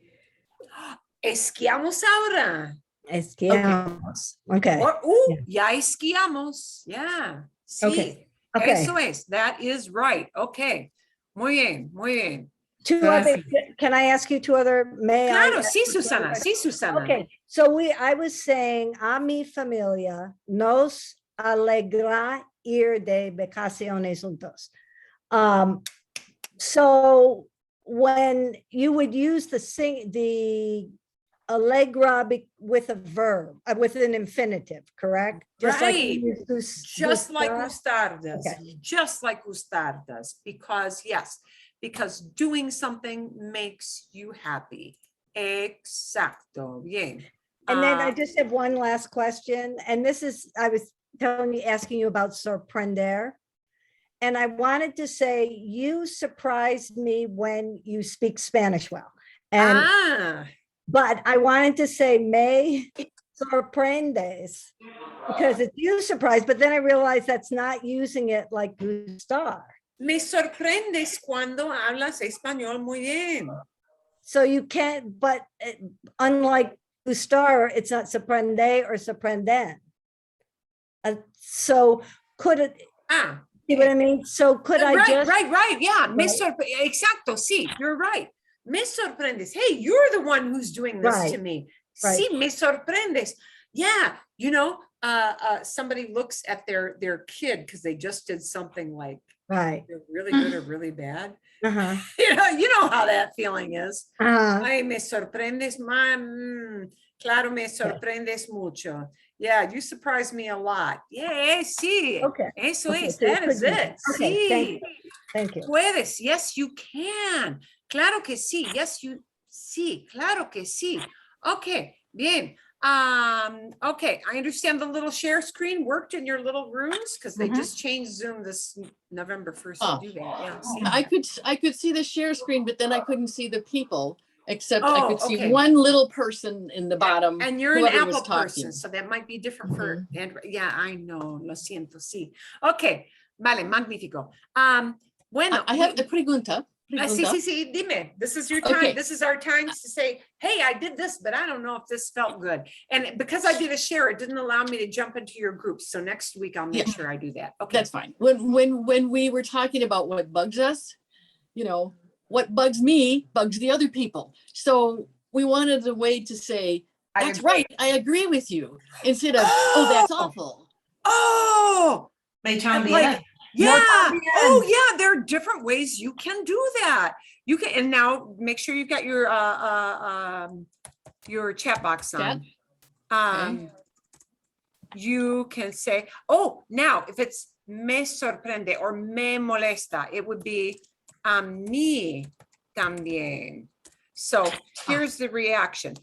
Esquiamos ahora. Esquiamos. Okay. Or, ya esquiamos. Yeah. Sí. Okay. Okay. Eso es. That is right. Okay. Muy bien, muy bien. Two other, can I ask you two other, may I? Claro, ask sí, you two other Susana. questions? Sí, Susana. Okay, so I was saying, a mi familia nos alegra ir de vacaciones juntos. So when you would use the alegra with a verb, with an infinitive, correct? Just like we Right. use gus- Just like gustar? gustar does. Okay. Just like gustar does. Because, yes, because doing something makes you happy. Exacto. Bien. And then I Ah, just have one last question, and this is, I was asking you about sorprender. And I wanted to say, you surprised me when you speak Spanish well. And, but I wanted to say, me sorprendes, because it's you surprised, but then I realized that's not using it like gustar. me sorprendes cuando hablas español muy bien. So you can't, but unlike gustar, it's not sorprende or sorprenden. So could it, Ah, see what I mean? So could I right, just? right. Yeah, me Right. exacto, sí, you're right. Me sorprendes. Hey, you're the one who's doing this to Right, me. right. Sí, me sorprendes. Yeah, you know, somebody looks at their kid because they just did something like Right. they're really good or really bad. Uh-huh. You know how that feeling is. Uh-huh. Ay, me sorprendes, mam. Claro, me sorprendes mucho. Yeah, you surprise me a lot. Yeah, sí. Okay. Eso Okay, es, so you that is could use it. it. Okay, thank Sí. you. Thank you. Puedes, yes, you can. Claro que sí, yes, you, sí, claro que sí. Okay, bien. Okay, I understand the little share screen worked in your little rooms because they Mhm. just changed Zoom this November 1st Oh. to do that. Yeah. see? I could see the share screen, but then I couldn't see the people, except I Oh, could see okay. one little person in the bottom. And you're an whoever was Apple person, talking. so that might be different for Android. Yeah, I know. Lo siento, sí. Okay, vale, magnífico. Bueno, I have a pregunta. sí, sí, sí, dime. This is your time. Okay. This is our time to say, hey, I did this, but I don't know if this felt good. And because I did a share, it didn't allow me to jump into your groups. So next week I'll make Yeah. sure I do that. Okay. That's fine. When we were talking about what bugs us, you know, what bugs me bugs the other people. So we wanted a way to say, I that's agree. right, I agree with you, instead of, oh, that's Oh! awful. Oh, Me and también. like, Yo yeah. también. Oh, yeah. There are different ways you can do that. You can, and now make sure you've got your chat box Chat? on. You can say, oh, now if it's me sorprende or me molesta, it would be a mí también. So here's the reaction.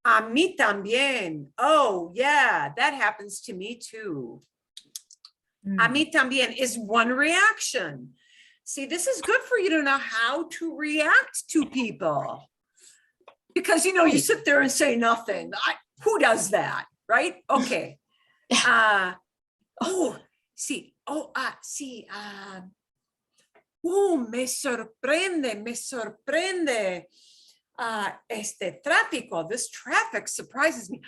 A mí también. Oh, yeah, that happens to me too. A mí también is one reaction. See, this is good for you to know how to react to people. Because, you know, you Right. sit there and say nothing. Who does that, right? Okay. Oh, sí. Oh, sí. Me sorprende. Este tráfico, this traffic surprises me.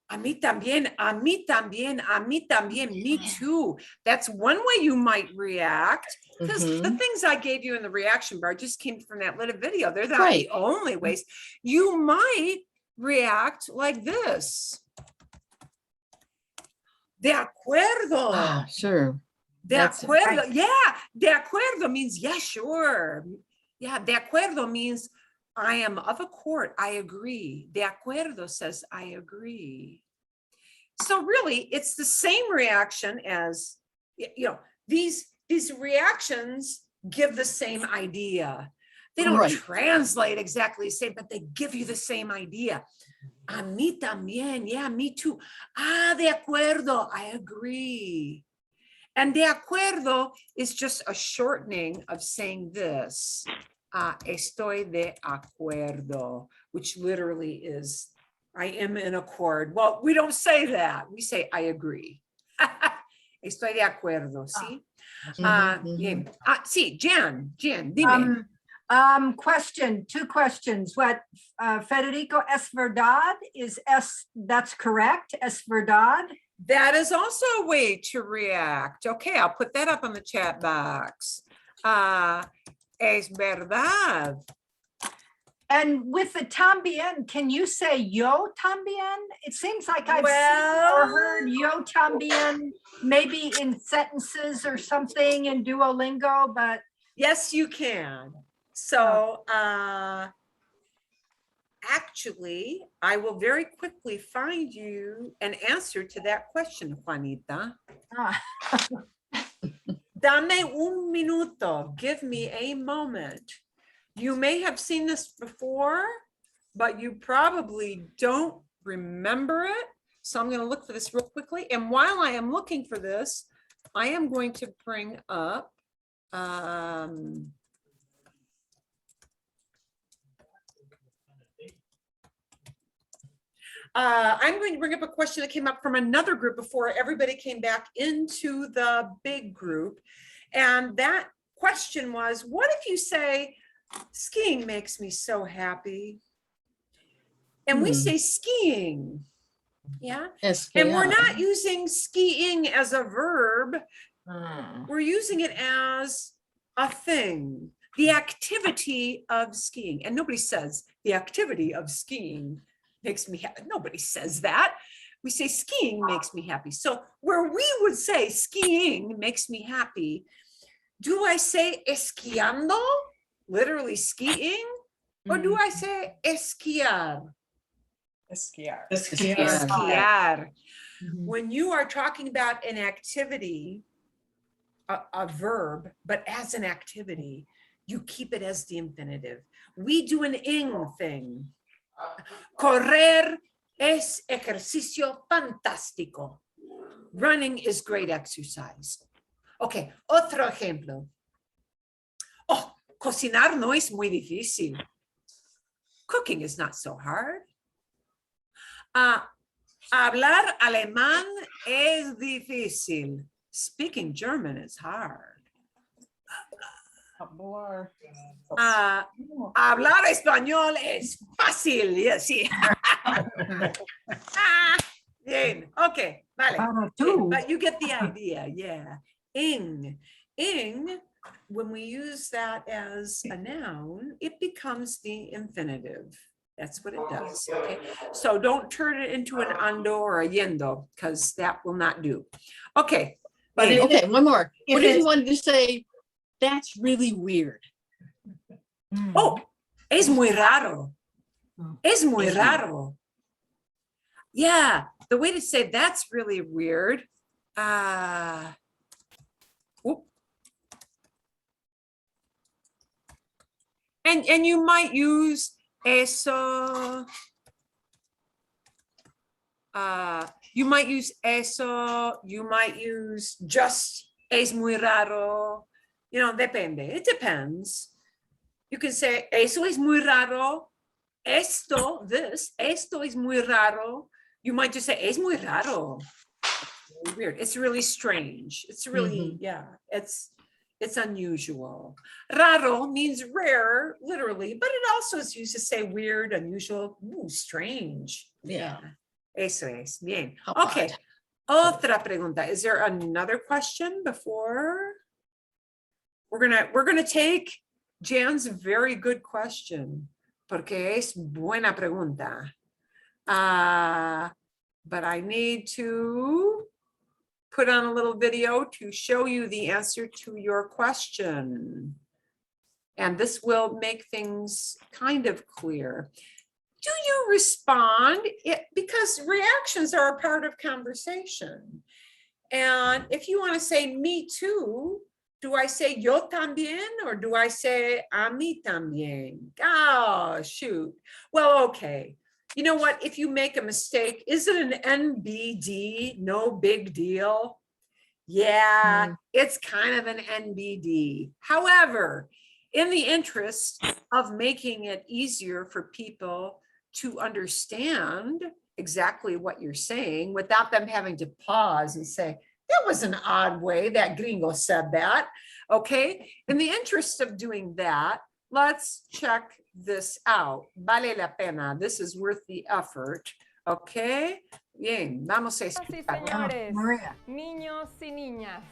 A mí también, a mí también, a mí también, me too. That's one way you might react, because the Mhm. things I gave you in the reaction bar just came from that little video. They're not Right. the only ways. You might react like this. De acuerdo. Ah, sure. De That's it. acuerdo. Yeah. De acuerdo means, yeah, sure. Yeah. De acuerdo means I am of accord. I agree. De acuerdo says I agree. So really it's the same reaction as, you know, these reactions give the same idea. They don't Right. translate exactly the same, but they give you the same idea. A mí también. Yeah, me too. De acuerdo. I agree. And de acuerdo is just a shortening of saying this. Estoy de acuerdo, which literally is, I am in accord. Well, we don't say that. We say, I agree. Estoy de acuerdo, ¿sí? Mhm, Bien. Sí, Jan, dime. Question, two questions. What Federico es verdad is that's correct, es verdad. That is also a way to react. Okay, I'll put that up on the chat box. Es verdad. And with the también, can you say yo también? It seems like I've seen or Well- heard yo también, maybe in sentences or something in Duolingo, but Yes, you can. So actually, I will very quickly find you an answer to that question, Juanita. Dame un minuto. Give me a moment. You may have seen this before, but you probably don't remember it. So I'm going to look for this real quickly. And while I am looking for this, I am going to bring up I'm going to bring up a question that came up from another group before everybody came back into the big group. And that question was, what if you say, skiing makes me so happy? And we say skiing. Yeah. And we're not using skiing as a verb. We're using it as a thing, the activity of skiing. And nobody says the activity of skiing makes me happy. Nobody says that. We say skiing makes me happy. So where we would say skiing makes me happy, do I say esquiando, literally skiing? Or do I say esquiar? Esquiar. Esquiar. When you are talking about an activity, a verb, but as an activity, you keep it as the infinitive. We do an ing thing. Correr Es ejercicio fantástico. Running is great exercise. Ok, otro ejemplo. Oh, cocinar no es muy difícil. Cooking is not so hard. Hablar alemán es difícil. Speaking German is hard. Hablar. Hablar español es fácil. Sí. Bien, ok, vale. Para Bien, tú. but you get the idea, yeah. Ing, when we use that as a noun, it becomes the infinitive. That's what it does, okay? So don't turn it into an ando or a yendo, because that will not do. Okay. But bien. Okay, one more. If What if you it's- wanted to say, that's really weird? Oh, es muy raro. Es muy Es raro. Yeah, the way to say that's really weird. Whoop. And you might use eso. You might use eso. You might use just es muy raro. You know, depende. It depends. You can say eso es muy raro. Esto, this, esto es muy raro. You might just say es muy raro. Very weird. It's really strange. It's really, yeah, it's unusual. Raro means rare, literally, but it also is used to say weird, unusual, ooh, strange. Yeah. Eso es. Bien. How Okay. odd. Otra pregunta. Is there another question before? We're gonna take Jan's very good question, porque es buena pregunta. But I need to put on a little video to show you the answer to your question. And this will make things kind of clear. Do you respond? Because reactions are a part of conversation. And if you want to say me too, do I say yo también or do I say a mí también? Oh, shoot. Well, okay. You know what? If you make a mistake, is it an NBD? No big deal. Yeah, it's kind of an NBD. However, in the interest of making it easier for people to understand exactly what you're saying without them having to pause and say, that was an odd way that gringo said that. Okay, in the interest of doing that, let's check this out. Vale la pena. This is worth the effort. Okay, bien, vamos a Señoras y escuchar. señores, Maria. niños y niñas,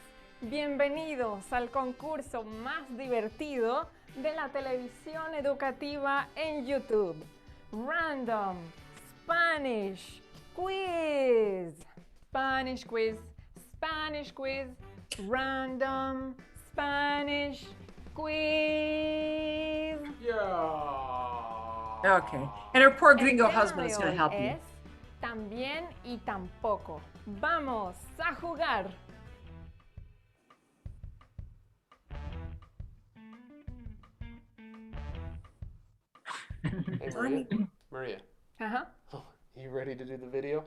bienvenidos al concurso más divertido de la televisión educativa en YouTube. Random Spanish Quiz. Spanish Quiz. Spanish Quiz. Random Spanish Quiz. Okay, and her poor gringo El tema husband de is going to hoy help you. es también y tampoco. Vamos a jugar. Hey Maria. Maria, Ajá. you ready to do the video?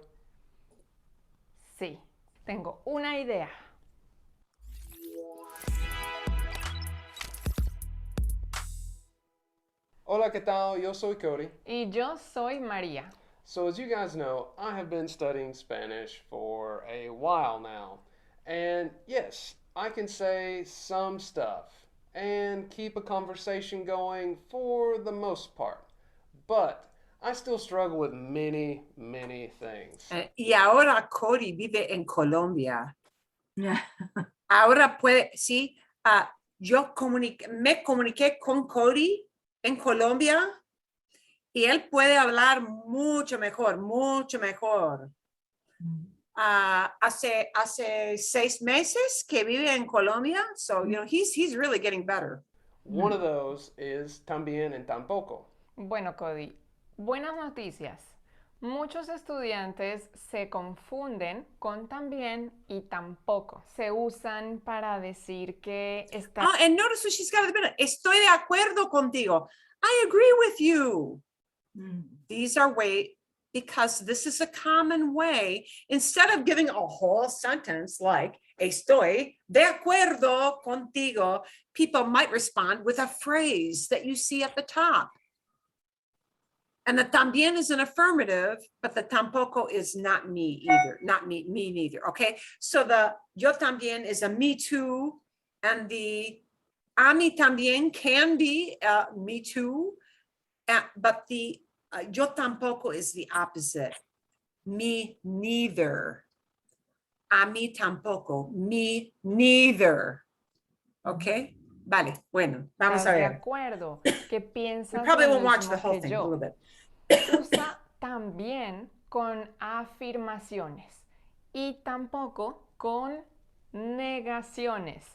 Sí, tengo una idea. Hola, ¿qué tal? Yo soy Cody. Y yo soy María. So as you guys know, I have been studying Spanish for a while now. And yes, I can say some stuff and keep a conversation going for the most part. But I still struggle with many, many things. Y ahora Cody vive en Colombia. Yeah. Ahora puede, sí, yo me comuniqué con Cody en Colombia y él puede hablar mucho mejor, mucho mejor. Hace 6 meses que vive en Colombia, so you know he's really getting better. One of those is también and tampoco. Bueno, Cody, buenas noticias. Muchos estudiantes se confunden con también y tampoco. Se usan para decir que está... Oh, and notice what she's got at the minute. Estoy de acuerdo contigo. I agree with you. These are because this is a common way, instead of giving a whole sentence like estoy de acuerdo contigo, people might respond with a phrase that you see at the top. And the también is an affirmative, but the tampoco is not me either, not me neither, okay? So the yo también is a me too, and the a mí también can be me too, but the yo tampoco is the opposite. Me neither. A mí tampoco. Me neither. Okay? Vale, bueno, vamos a ¿Estás de ver. acuerdo? Que We piensas probably lo won't watch the mismo whole que thing, a yo. little bit. Usa también con afirmaciones y tampoco con negaciones.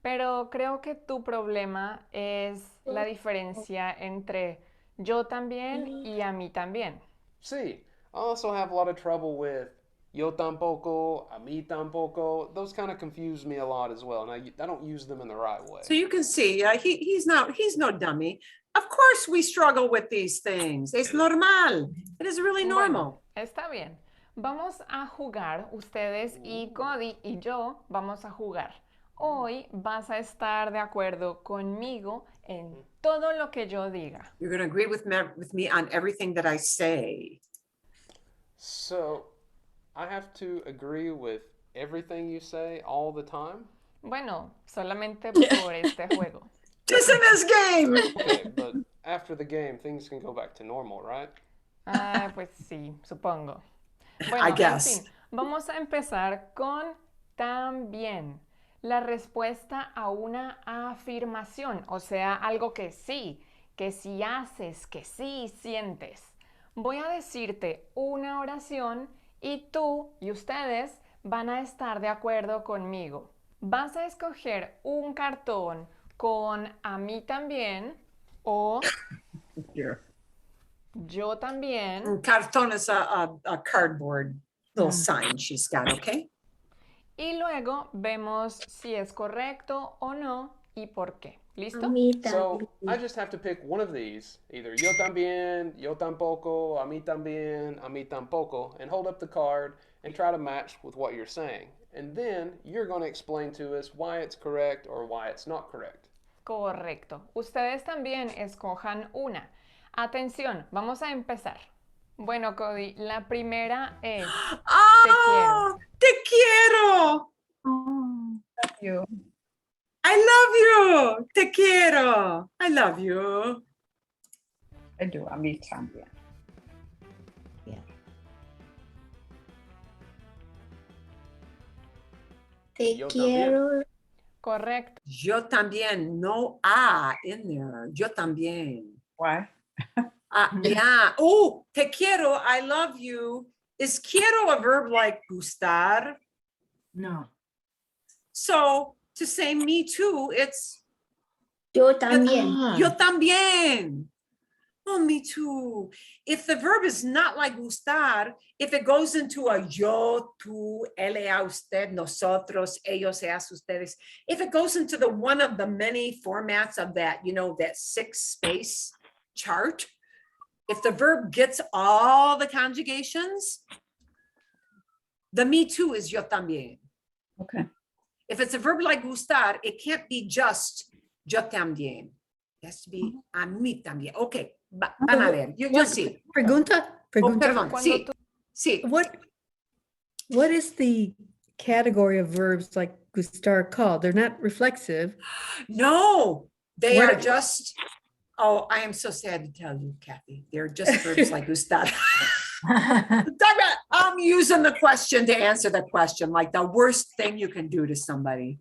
Pero creo que tu problema es la diferencia entre yo también y a mí también. See, I also have a lot of trouble with yo tampoco, a mí tampoco. Those kind of confuse me a lot as well, and I don't use them in the right way. So you can see, he's no dummy. Of course we struggle with these things. Es normal. It is really normal. Bueno, está bien. Vamos a jugar, ustedes y Cody y yo vamos a jugar. Hoy vas a estar de acuerdo conmigo en todo lo que yo diga. You're going to agree with me on everything that I say. So, I have to agree with everything you say all the time? Bueno, solamente por este juego. Just in this game. Okay, but after the game, things can go back to normal, right? Ah, pues sí, supongo. Bueno, I en guess. fin, vamos a empezar con también. La respuesta a una afirmación, o sea, algo que sí haces, que sí sientes. Voy a decirte una oración y tú y ustedes van a estar de acuerdo conmigo. Vas a escoger un cartón con a mí también o Here. yo también. Cartón is a cardboard little sign she's got, okay? Y luego vemos si es correcto o no y por qué. ¿Listo? So, I just have to pick one of these, either yo también, yo tampoco, a mí también, a mí tampoco, and hold up the card and try to match with what you're saying. And then you're going to explain to us why it's correct or why it's not correct. Correcto. Ustedes también escojan una. Atención, vamos a empezar. Bueno, Cody, la primera es Oh, te quiero. You. I love you. Te quiero. I love you. I do. A mí también. Te Yo quiero. correcto. Yo también. No A in there. Yo también. Why? Yeah. Oh, te quiero. I love you. Is quiero a verb like gustar? No. So to say me too, it's Yo también. Ah, yo también. Oh, me too. If the verb is not like gustar, if it goes into a yo, tú, él, ella, usted, nosotros, ellos, ellas, ustedes, if it goes into the one of the many formats of that, you know, that 6-space chart, if the verb gets all the conjugations, the me too is yo también. Okay. If it's a verb like gustar, it can't be just yo también. It has to be a mí también. Okay, van a ver. You'll see. Pregunta, Oh, pregunta. perdón. Cuando Sí, tú- sí. What is the category of verbs like gustar called? They're not reflexive. No, they What are are- just, oh, I am so sad to tell you, Kathy. They're just verbs like gustar. I'm using the question to answer the question, like the worst thing you can do to somebody.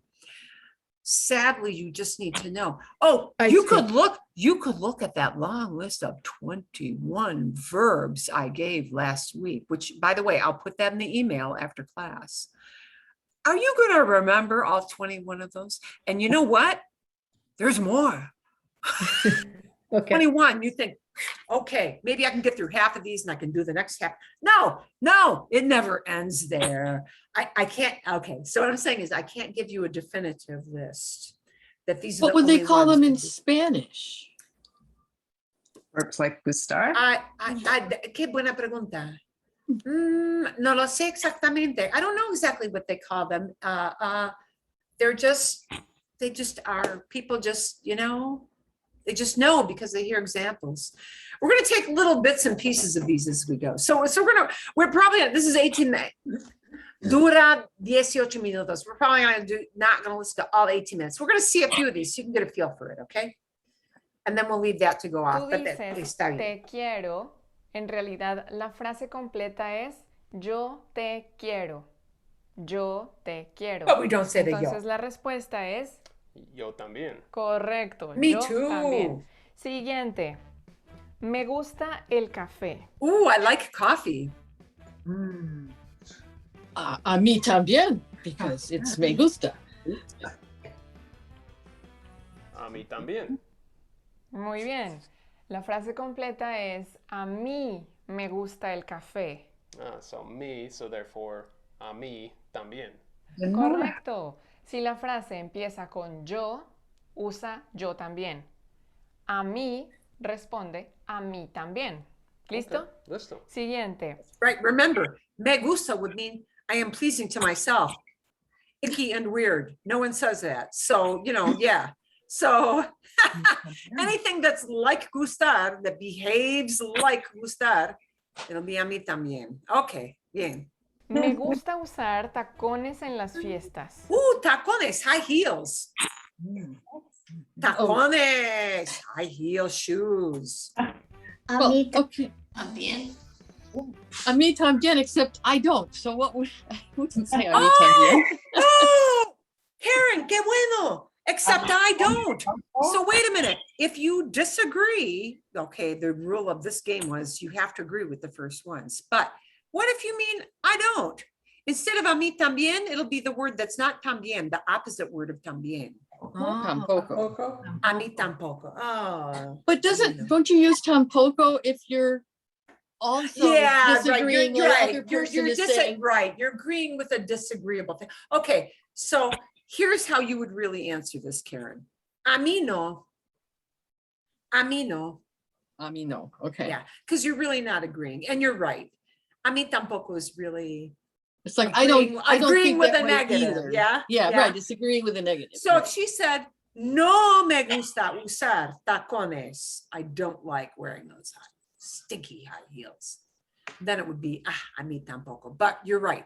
Sadly, you just need to know. Oh, I you see. could look at that long list of 21 verbs I gave last week, which, by the way, I'll put that in the email after class. Are you going to remember all 21 of those? And you know what? There's more. Okay. 21, you think, okay, maybe I can get through half of these and I can do the next half. No, it never ends there. I can't, okay, so what I'm saying is I can't give you a definitive list that these are what the would they only call ones them that in we- Spanish? Verbs like gustar. I, qué buena pregunta. No lo sé exactamente. I don't know exactly what they call them. They're just, they just are, people just, you know, they just know because they hear examples. We're gonna take little bits and pieces of these as we go. So we're probably, this is 18 May. Dura 18 minutos. We're probably not gonna listen to all 18 minutes. We're gonna see a few of these so you can get a feel for it, okay? And then we'll leave that to go Tú off, but dices, está bien. te quiero. En realidad, la frase completa es, yo te quiero. Yo te quiero. But we don't say the yo. Entonces la respuesta es Yo también. correcto. Me yo too. también. Siguiente. Me gusta el café. Ooh, I like coffee. A mí también, because it's me gusta. A mí también. Muy bien. La frase completa es, a mí me gusta el café. So me, so therefore, a mí también. Correcto. Si la frase empieza con yo, usa yo también. A mí responde a mí también. ¿Listo? Okay, listo. Siguiente. Right, remember, me gusta would mean I am pleasing to myself. Icky and weird. No one says that. So, you know, yeah. So anything that's like gustar, that behaves like gustar, it'll be a mí también. Okay, bien. Me gusta usar tacones en las fiestas. Tacones, high heels. Tacones, high heel shoes. A Well, mí okay. también. A mí también, except I don't. So what would I wouldn't say a mí también. Oh, Karen, qué bueno. Except I don't. So wait a minute. If you disagree, okay, the rule of this game was you have to agree with the first ones. But what if you mean I don't? Instead of a mí también, it'll be the word that's not también, the opposite word of también. Tampoco. A mí tampoco. Oh. But don't you use tampoco if you're also Yeah, right. disagreeing You're with right. other person is disa- saying? right. You're agreeing with a disagreeable thing. Okay, so here's how you would really answer this, Karen. A mí no. A mí no. I mean, no. Okay. Yeah, because you're really not agreeing, and you're right. A mí tampoco is really It's like I don't agreeing think with that a way negative. either. Yeah, Yeah, right. Disagreeing with a negative. So right. if she said, no me gusta usar tacones, I don't like wearing those stinky high heels, then it would be, a mí tampoco. But you're right.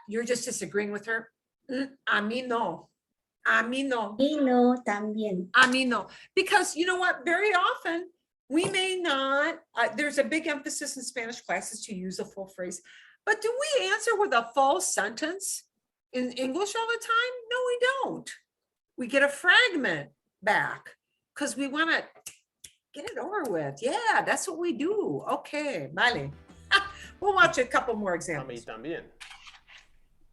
You're just disagreeing with her. A mí no. A mí no. Y no también. A mí no. Because you know what? Very often we may not, there's a big emphasis in Spanish classes to use a full phrase, but do we answer with a full sentence in English all the time? No, we don't. We get a fragment back because we want to get it over with. Yeah, that's what we do. Okay, vale. We'll watch a couple more A mí examples. también.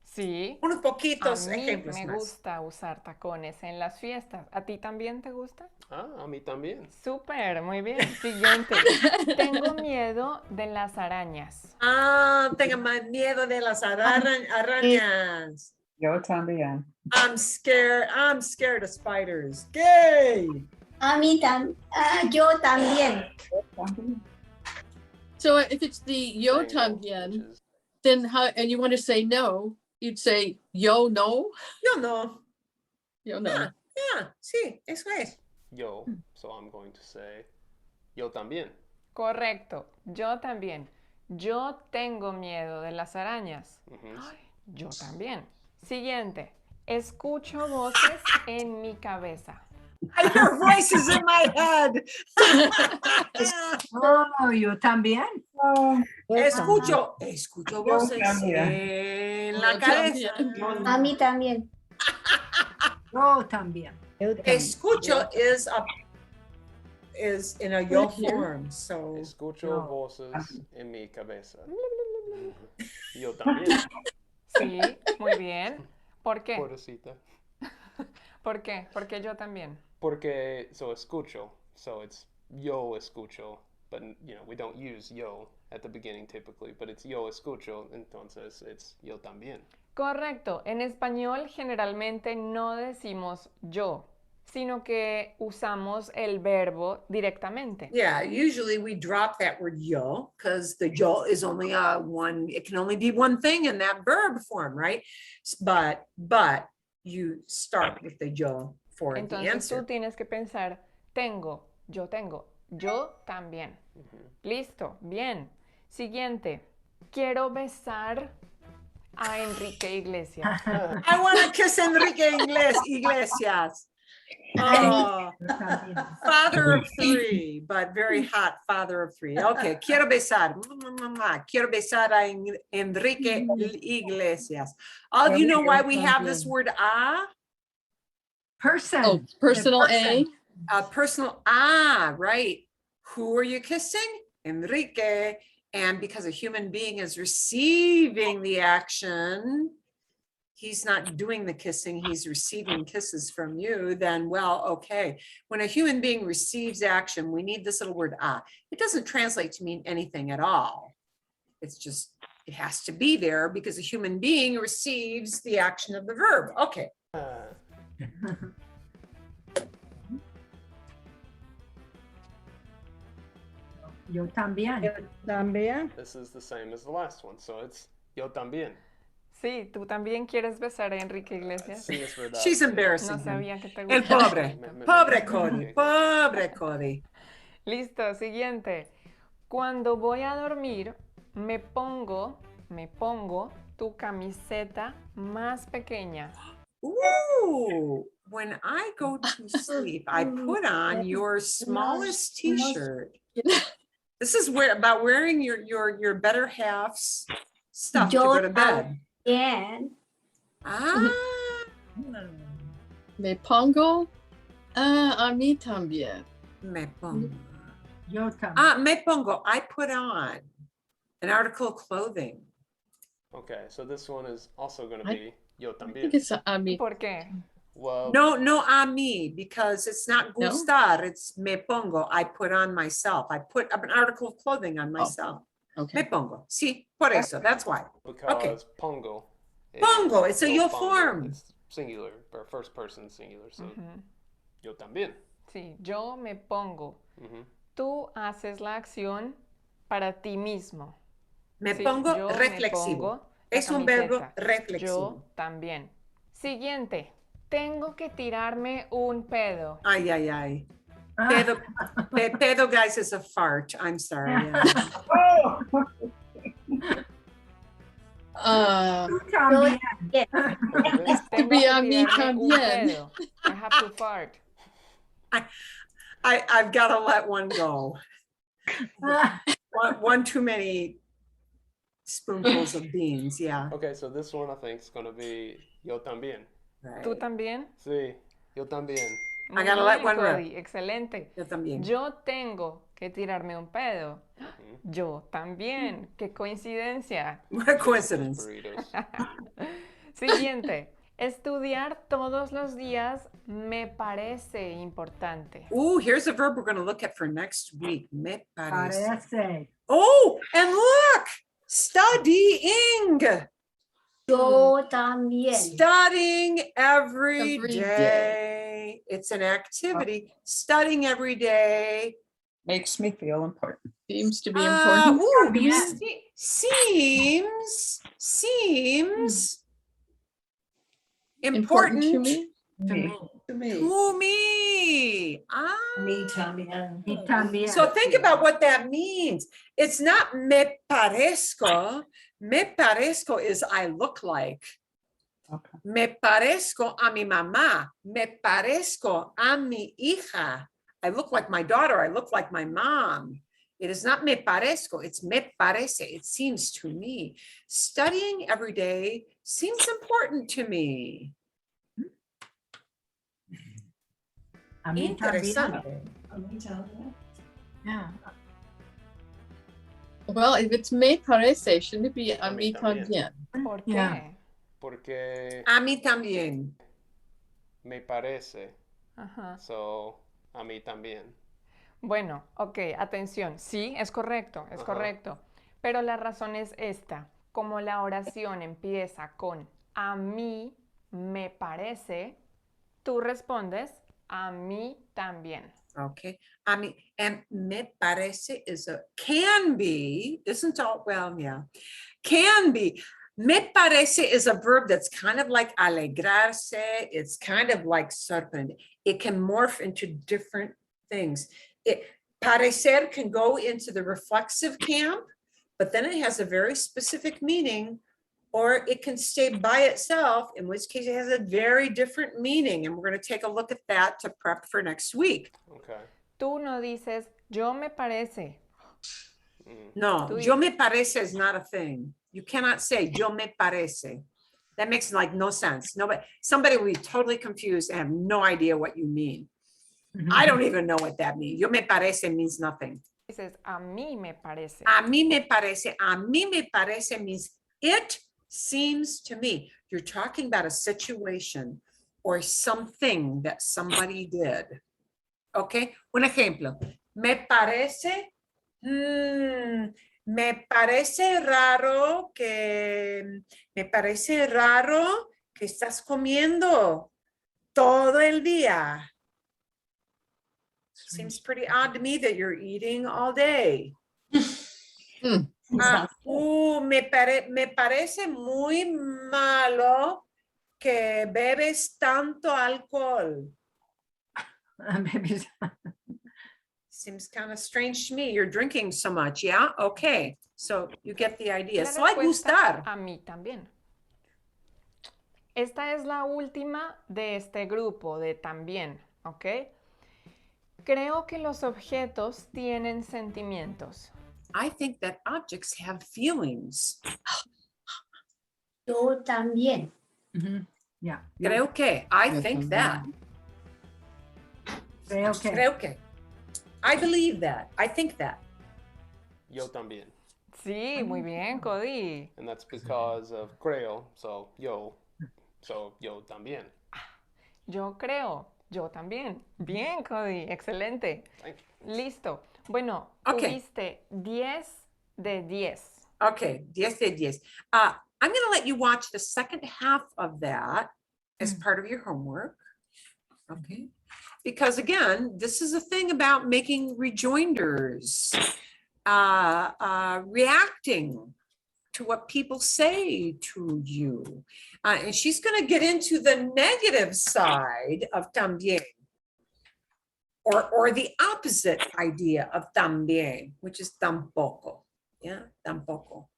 Sí. Unos A poquitos mí ejemplos me más. gusta usar tacones en las fiestas. ¿A ti también te gusta? A mí también. Súper, muy bien. Siguiente. Tengo miedo de las arañas. Tengo más miedo de las arañas. Yo también. I'm scared of spiders. Gay. A mí también. Yo también. So if it's the yo Triangle, también, which is- then how? And you want to say no, you'd say yo no. Yo no. Yo no. Yeah, sí, eso es. yo, so I'm going to say yo también. Correcto. Yo también. Yo tengo miedo de las arañas. Mhm. Yo también. Siguiente. Escucho voces en mi cabeza. I hear voices in my head. Oh, yo también. Escucho Yo voces también. en la Yo cabeza. también. A mí también. Yo también. Escucho is in a yo Right here. form, so Escucho No. voces en mi cabeza. Yo también. Sí, muy bien. ¿Por qué? Pobrecita. ¿Por qué? Porque yo también. Porque, so escucho, so it's yo escucho, but you know, we don't use yo at the beginning typically, but it's yo escucho, entonces it's yo también. Correcto. En español generalmente no decimos yo, sino que usamos el verbo directamente. Yeah, usually we drop that word yo because the yo is only one, it can only be one thing in that verb form, right? But you start with the yo for the Entonces tú answer. tienes que pensar, tengo, yo también. Listo, bien. Siguiente, quiero besar a Enrique Iglesias. I want to kiss Enrique Iglesias. Oh, Yo también. father of three, but very hot father of three. Okay, quiero besar. Quiero besar a Enrique Iglesias. Oh, do you know why we have this word Person. Oh, personal The person. A. personal right? Who are you kissing? Enrique. And because a human being is receiving the action, he's not doing the kissing, he's receiving kisses from you, then, well, okay. When a human being receives action, we need this little word It doesn't translate to mean anything at all. It's just, it has to be there because a human being receives the action of the verb. Okay. Yo también. También. This is the same as the last one, so it's yo también. Sí, ¿tú también quieres besar a Enrique Iglesias? Sí, es verdad. She's sí. embarrassing No him. sabía que te El gustaba pobre, tanto. pobre Cody, pobre Cody. Listo, siguiente. Cuando voy a dormir, me pongo tu camiseta más pequeña. Ooh, when I go to sleep, I put on your smallest t-shirt. This is about wearing your better half's stuff to go to bed. Bien. Ah, Me pongo a mí también. me pongo. Yo también. Me pongo, I put on an article of clothing. Okay, so this one is also going to I- be yo I también. think it's a mí. ¿Por qué? Well, No, a me, because it's not No? gustar, it's me pongo, I put on myself. I put up an article of clothing on myself. Me Okay. pongo, sí, por eso, that's why. because pongo. is Pongo, it's a yo pongo. form. It's singular, or first person singular, so Ujú. yo también. Sí, yo me pongo. Mhm. Tú haces la acción para ti mismo. Me Sí, pongo yo me reflexivo. pongo la Es un verbo camiseta. reflexivo. Yo también. Siguiente. Tengo que tirarme un pedo. Ay, ay, ay. Ah. Pedo, guys, is a fart. I'm sorry. Yeah. Oh, Uh, tú también. Tengo be que a mí tirarme un también. pedo. I have to fart. I've got to let one go. One too many spoonfuls of beans. Yeah. Okay, so this one I think is going to be yo también. ¿Tú Right. también? Sí, yo también. Muy gotta let bien, one rip. Cody. Excelente. Yo también. Yo tengo que tirarme un pedo. Mhm. Yo también. Qué coincidencia. What a Those coincidence. burritos. Siguiente. Estudiar todos los días me parece importante. Ooh, here's a verb we're going to look at for next week. Me parece. Parece. Oh, and look, studying. Yo también. Studying every Every day. It's an activity. Studying every day. Makes me feel important. Seems to be Uh, important. ooh, También. seems Important to important me. To me. to me. Me también. Y también. So think about what that means. It's not me parezco. Me parezco is I look like. Okay. Me parezco a mi mamá. Me parezco a mi hija. I look like my daughter. I look like my mom. It is not me parezco. It's me parece. It seems to me. Studying every day seems important to me. A mí también. Interesante. Yeah. Well, if it's me parece, shouldn't it be a mí también? ¿Por qué? Yeah. Porque A mí también. me parece. Ajá. So, a mí también. Bueno, ok, atención. Sí, es correcto, es Ajá. correcto. Pero la razón es esta. Como la oración empieza con a mí me parece, tú respondes A mí también. Okay, I mean, and me parece is a, can be, isn't all, well, yeah, can be. Me parece is a verb that's kind of like alegrarse, it's kind of like sorprender. It can morph into different things. Parecer can go into the reflexive camp, but then it has a very specific meaning, or it can stay by itself, in which case it has a very different meaning. And we're going to take a look at that to prep for next week. Okay. Tú no dices, yo me parece. No, Tú yo me parece is not a thing. You cannot say yo me parece. That makes like no sense. Nobody, somebody will be totally confused and have no idea what you mean. I don't even know what that means. Yo me parece means nothing. dices, a mí me parece. A mí me parece. A mí me parece means it seems to me. You're talking about a situation or something that somebody did. Okay, un ejemplo. Me parece, me parece raro que estás comiendo todo el día. Seems pretty odd to me that you're eating all day. Me parece muy malo que bebes tanto alcohol. Maybe Seems kind of strange to me. You're drinking so much, yeah? Okay, so you get the idea. La So I respuesta, gustar. a mí también. Esta es la última de este grupo de también, ¿ok? Creo que los objetos tienen sentimientos. I think that objects have feelings. Yo también. Yeah. Creo que. I think that. Creo que. Creo que. I believe that. I think that. Yo también. Sí, muy bien, Cody. And that's because of creo, so yo también. Yo creo, yo también. Bien, Cody, excelente. Thank you. Listo. Bueno, Ok. tuviste 10 de 10. Okay, 10 de 10. I'm going to let you watch the second half of that as part of your homework. Okay. Because again, this is a thing about making rejoinders, reacting to what people say to you. And she's going to get into the negative side of también, or the opposite idea of también, which is tampoco. Yeah, tampoco.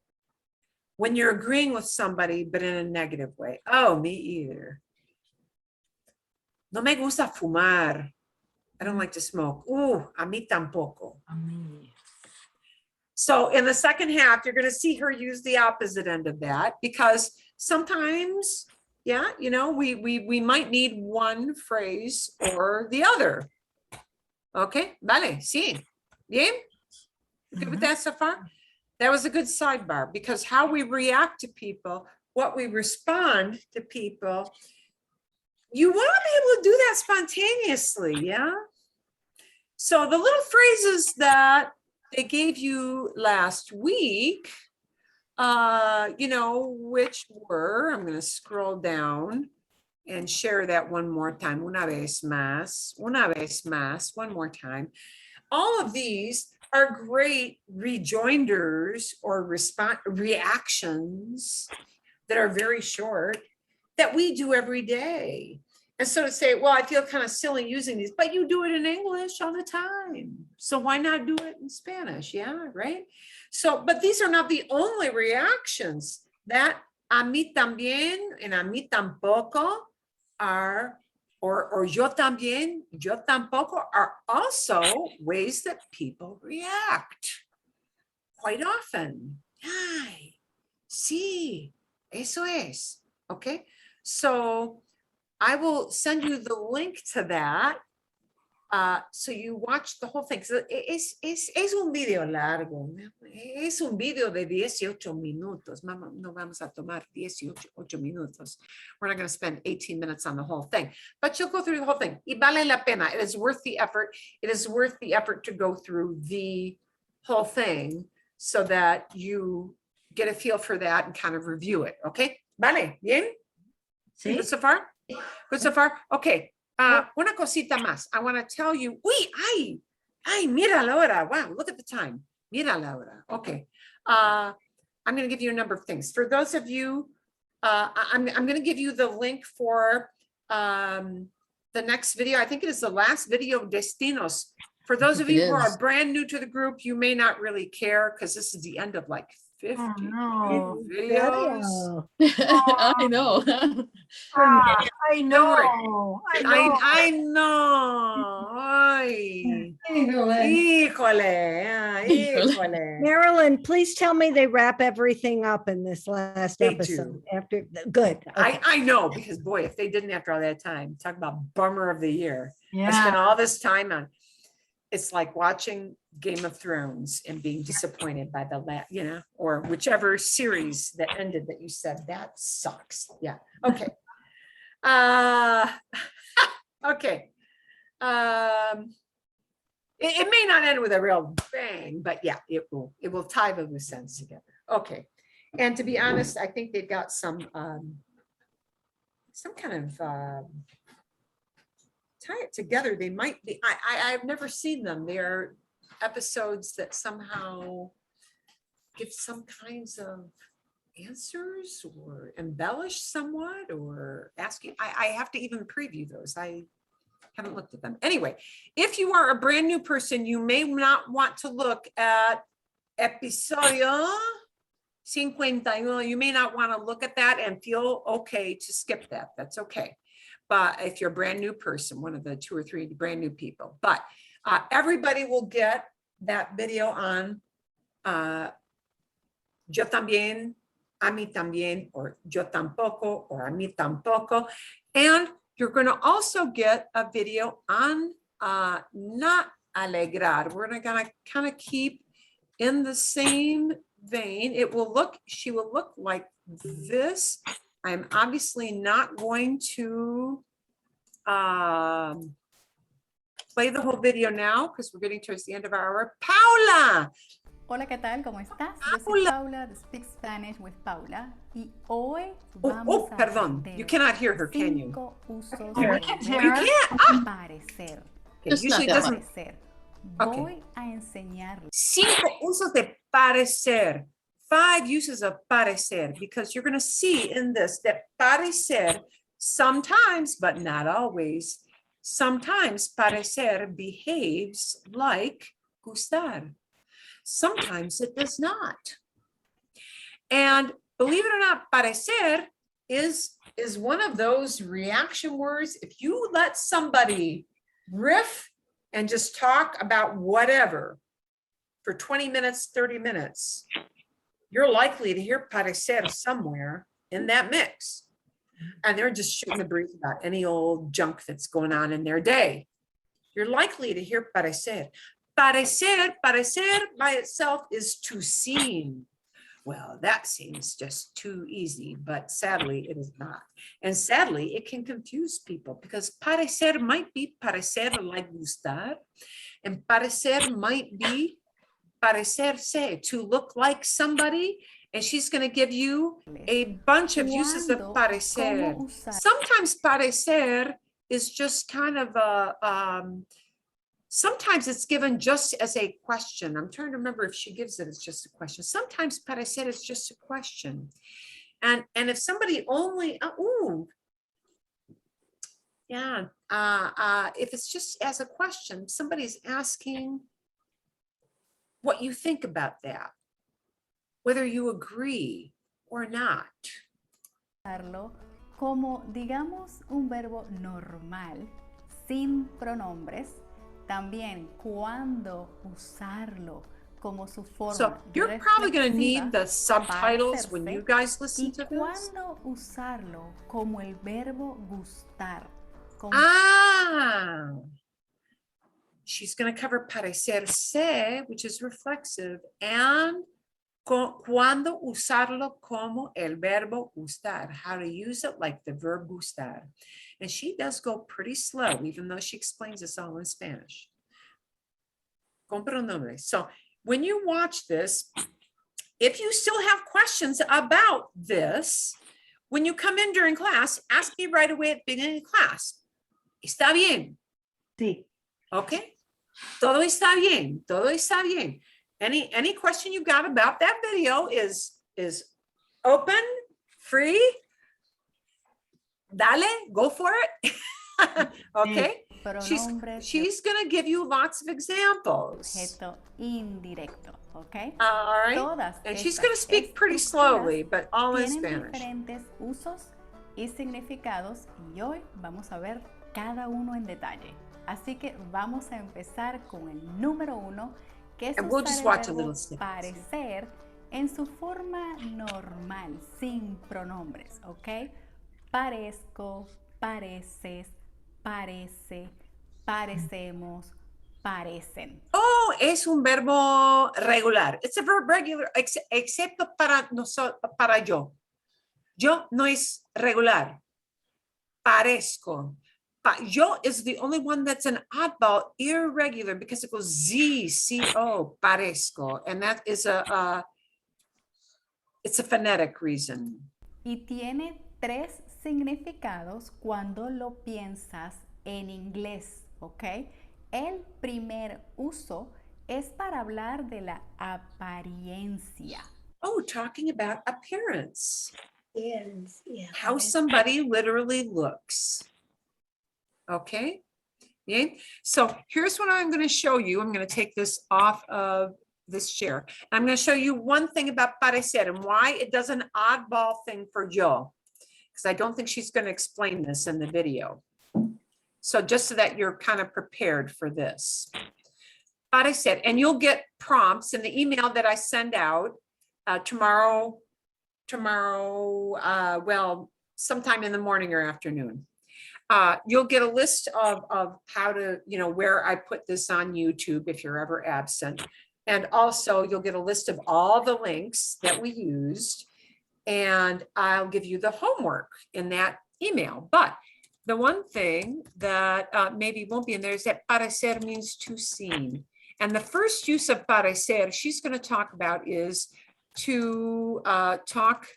When you're agreeing with somebody, but in a negative way. Oh, me either. No me gusta fumar. I don't like to smoke. A mí tampoco. So in the second half, you're going to see her use the opposite end of that, because sometimes, yeah, you know, we might need one phrase or the other. Okay, vale, sí. Bien? Good with that so far? That was a good sidebar, because how we react to people, what we respond to people, you want to be able to do that spontaneously, yeah? So the little phrases that they gave you last week, you know, which were, I'm going to scroll down and share that one more time. Una vez más, one more time. All of these are great rejoinders or reactions that are very short that we do every day. And so to say, well, I feel kind of silly using these, but you do it in English all the time. So why not do it in Spanish? Yeah, right? So, but these are not the only reactions. That a mí también and a mí tampoco are, or yo también, yo tampoco are also ways that people react quite often. Ay, sí, eso es. Okay, so I will send you the link to that. So you watch the whole thing. So es un video largo. Es un video de 18 minutos. No vamos a tomar 18 minutos. We're not going to spend 18 minutes on the whole thing. But you'll go through the whole thing. Y vale la pena. It is worth the effort. It is worth the effort to go through the whole thing so that you get a feel for that and kind of review it. Okay? Vale, bien? Sí. Good so far? Good so far? Okay. Una cosita más. I want to tell you. Uy, ay, mira la hora. Wow, look at the time. Mira la hora. Okay. I'm going to give you a number of things. For those of you, I'm going to give you the link for the next video. I think it is the last video of Destinos. For those of It you who are is. brand new to the group, you may not really care because this is the end of like 50 no. videos. I know. I Don't worry. know. I know. I know. Ay. Híjole. Híjole, híjole. Marilyn, please tell me they wrap everything up in this last They episode do. after, good. Okay. I know, because boy, if they didn't after all that time, talk about bummer of the year. I spent Yeah. all this time on, it's like watching Game of Thrones and being disappointed by the or whichever series that ended that you said, that sucks. Yeah, okay. Okay. It may not end with a real bang, but yeah, it will tie the loose ends together. Okay. And to be honest, I think they've got some kind of tie it together. They might be, I've never seen them. They are episodes that somehow give some kinds of answers or embellish somewhat or ask you. I have to even preview those. I haven't looked at them. Anyway, if you are a brand new person, you may not want to look at episodio 51. You may not want to look at that and feel okay to skip that. That's okay. But if you're a brand new person, one of the 2 or 3 brand new people, but everybody will get that video on yo también, a mí también, or yo tampoco, or a mí tampoco. And you're going to also get a video on not alegrar. We're going to kind of keep in the same vein. She will look like this. I'm obviously not going to play the whole video now because we're getting towards the end of our hour. Paula! Hola, ¿qué tal? ¿Cómo estás? Yo soy Paula de Speak Spanish with Paula y hoy vamos a perdón. You cannot hear her, can you? 5 usos You del can't verbo hear her? parecer. Okay, Just not usually it that doesn't. Parecer. Okay. Voy a enseñarles 5 usos de parecer. 5 uses of parecer, because you're going to see in this that parecer sometimes, but not always, sometimes parecer behaves like gustar. Sometimes it does not. And believe it or not, parecer is one of those reaction words. If you let somebody riff and just talk about whatever for 20 minutes, 30 minutes, you're likely to hear parecer somewhere in that mix. And they're just shooting the breeze about any old junk that's going on in their day. You're likely to hear parecer. Parecer by itself is to seem. Well, that seems just too easy, but sadly it is not. And sadly, it can confuse people because parecer might be parecer like gustar, and parecer might be parecerse, to look like somebody. And she's going to give you a bunch of uses of parecer. cómo usar. Sometimes parecer is just kind of a, sometimes it's given just as a question. I'm trying to remember if she gives it as just a question. Sometimes parecer is just a question. And if somebody only, if it's just as a question, somebody's asking what you think about that, whether you agree or not. Usarlo como, digamos, un verbo normal, sin pronombres. También cuando usarlo como su forma So you're probably going to need the subtitles when you guys listen y to this. cuando usarlo como el verbo gustar. Como She's going to cover parecerse, which is reflexive, and cuando usarlo como el verbo gustar, how to use it like the verb gustar. And she does go pretty slow, even though she explains this all in Spanish. Con pronombres. So when you watch this, if you still have questions about this, when you come in during class, ask me right away at the beginning of class. ¿Está bien? Sí. Okay. Todo está bien. Todo está bien. Any question you got about that video is open, free. Dale, go for it. Okay. Pronombres de She's gonna give you lots of examples. objeto indirecto, ¿ok? All right. Todas And she's estas gonna speak pretty estructuras slowly, but all in tienen Spanish. diferentes usos y significados y hoy vamos a ver cada uno en detalle. Así que vamos a empezar con el número 1, que es And we'll usar just el watch a verbo little snippet. parecer en su forma normal, sin pronombres, ¿ok? Parezco, pareces, parece, parecemos, parecen. Oh, es un verbo regular. It's a verb regular, excepto para nosotros, para yo. Yo no es regular. Parezco. Yo is the only one that's an oddball, irregular, because it goes Z, C-O, parezco. And that is it's a phonetic reason. Y tiene 3 significados cuando lo piensas en inglés, ¿ok? El primer uso es para hablar de la apariencia. Oh, talking about appearance. Yes, yeah. How somebody literally looks. Okay. Yeah. So here's what I'm going to show you. I'm going to take this off of this chair. I'm going to show you one thing about parecer and why it does an oddball thing for Joe. Because I don't think she's going to explain this in the video. So just so that you're kind of prepared for this. Parecer, and you'll get prompts in the email that I send out tomorrow, well, sometime in the morning or afternoon. You'll get a list of how to, where I put this on YouTube if you're ever absent. And also you'll get a list of all the links that we used. And I'll give you the homework in that email. But the one thing that maybe won't be in there is that parecer means to seem. And the first use of parecer she's going to talk about is to talk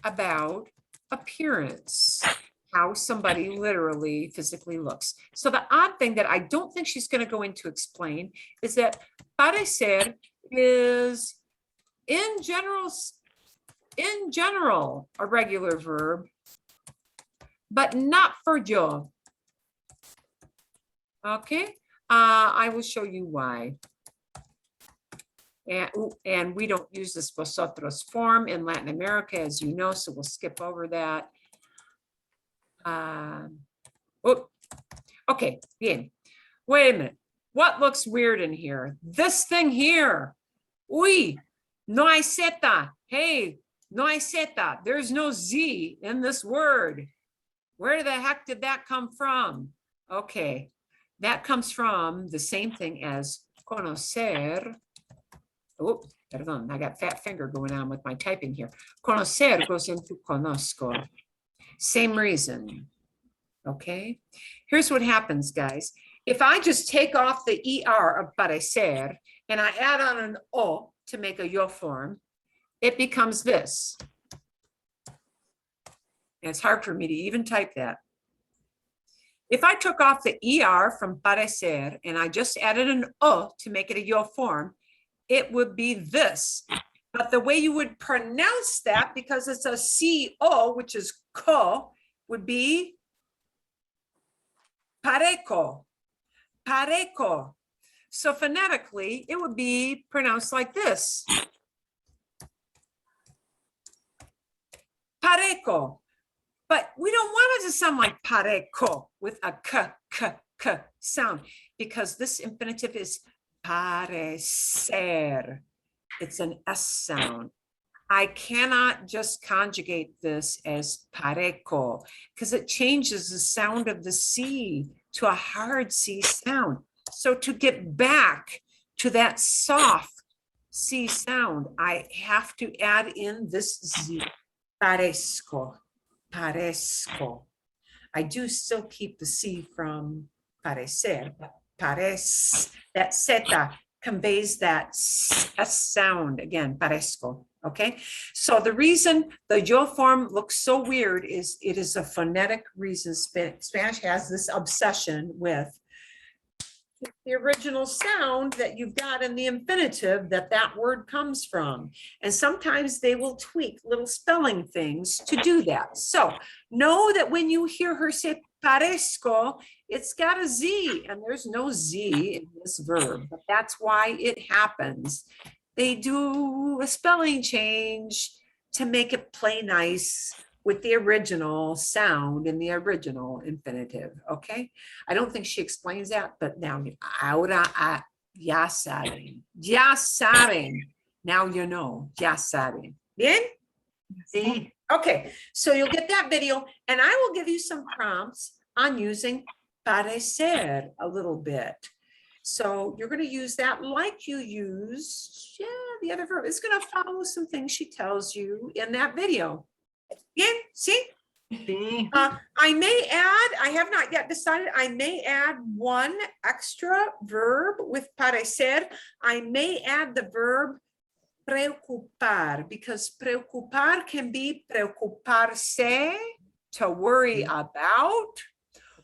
about appearance, how somebody literally physically looks. So the odd thing that I don't think she's going to go into explain is that parecer is in general a regular verb, but not for yo. Okay, I will show you why. And we don't use this vosotros form in Latin America, as you know, so we'll skip over that. Okay, bien. Wait a minute. What looks weird in here? This thing here. Uy, no hay zeta. Hey, no hay zeta. There's no Z in this word. Where the heck did that come from? Okay, that comes from the same thing as conocer. Oh, perdón, I got fat finger going on with my typing here. Conocer goes into conozco. Same reason. Okay, here's what happens, guys. If I just take off the ER of parecer and I add on an O to make a yo form, it becomes this. And it's hard for me to even type that. If I took off the ER from parecer and I just added an O to make it a yo form, it would be this. But the way you would pronounce that, because it's a CO, which is co, would be pareco, pareco. So phonetically, it would be pronounced like this. Pareco. But we don't want it to sound like pareco with a k sound, because this infinitive is parecer. It's an S sound. I cannot just conjugate this as pareco because it changes the sound of the C to a hard C sound. So to get back to that soft C sound, I have to add in this Z. Parezco, parezco. I do still keep the C from parecer, but parez, that zeta conveys that S sound again, parezco. Okay, so the reason the yo form looks so weird is it is a phonetic reason. Spanish has this obsession with the original sound that you've got in the infinitive that word comes from. And sometimes they will tweak little spelling things to do that. So know that when you hear her say parezco, it's got a Z and there's no Z in this verb, but that's why it happens. They do a spelling change to make it play nice with the original sound in the original infinitive, okay? I don't think she explains that, but now, ahora ya saben, now you know, ya saben. Bien? Sí. Okay, so you'll get that video and I will give you some prompts on using parecer a little bit. So you're going to use that like you used, the other verb. It's going to follow some things she tells you in that video. Bien, see? Sí. I may add, I have not yet decided, I may add one extra verb with parecer. I may add the verb preocupar, because preocupar can be preocuparse, to worry about,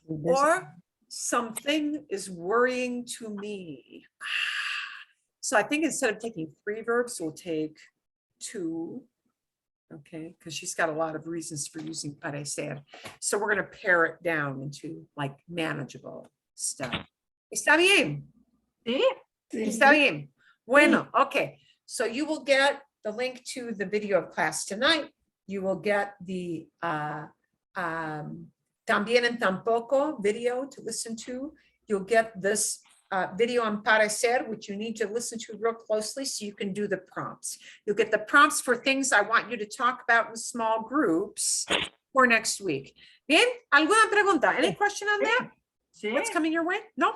or something is worrying to me. So I think instead of taking 3 verbs, we'll take 2. Okay, because she's got a lot of reasons for using parecer. So we're going to pare it down into like manageable stuff. ¿Está bien? Sí. ¿Está bien? Bueno, okay. So you will get the link to the video of class tonight. You will get the También en Tampoco video to listen to. You'll get this video on parecer, which you need to listen to real closely so you can do the prompts. You'll get the prompts for things I want you to talk about in small groups for next week. Bien, ¿alguna pregunta? Any question on that? Sí. What's coming your way? No?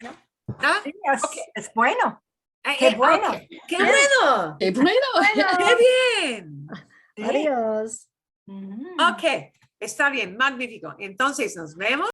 No? Nada? Sí, es, Okay. es bueno. Qué bueno. Okay. ¡Qué bueno! ¡Qué bueno! ¡Qué bien! Sí. Adiós. Ujú. Ok, está bien, magnífico. Entonces nos vemos.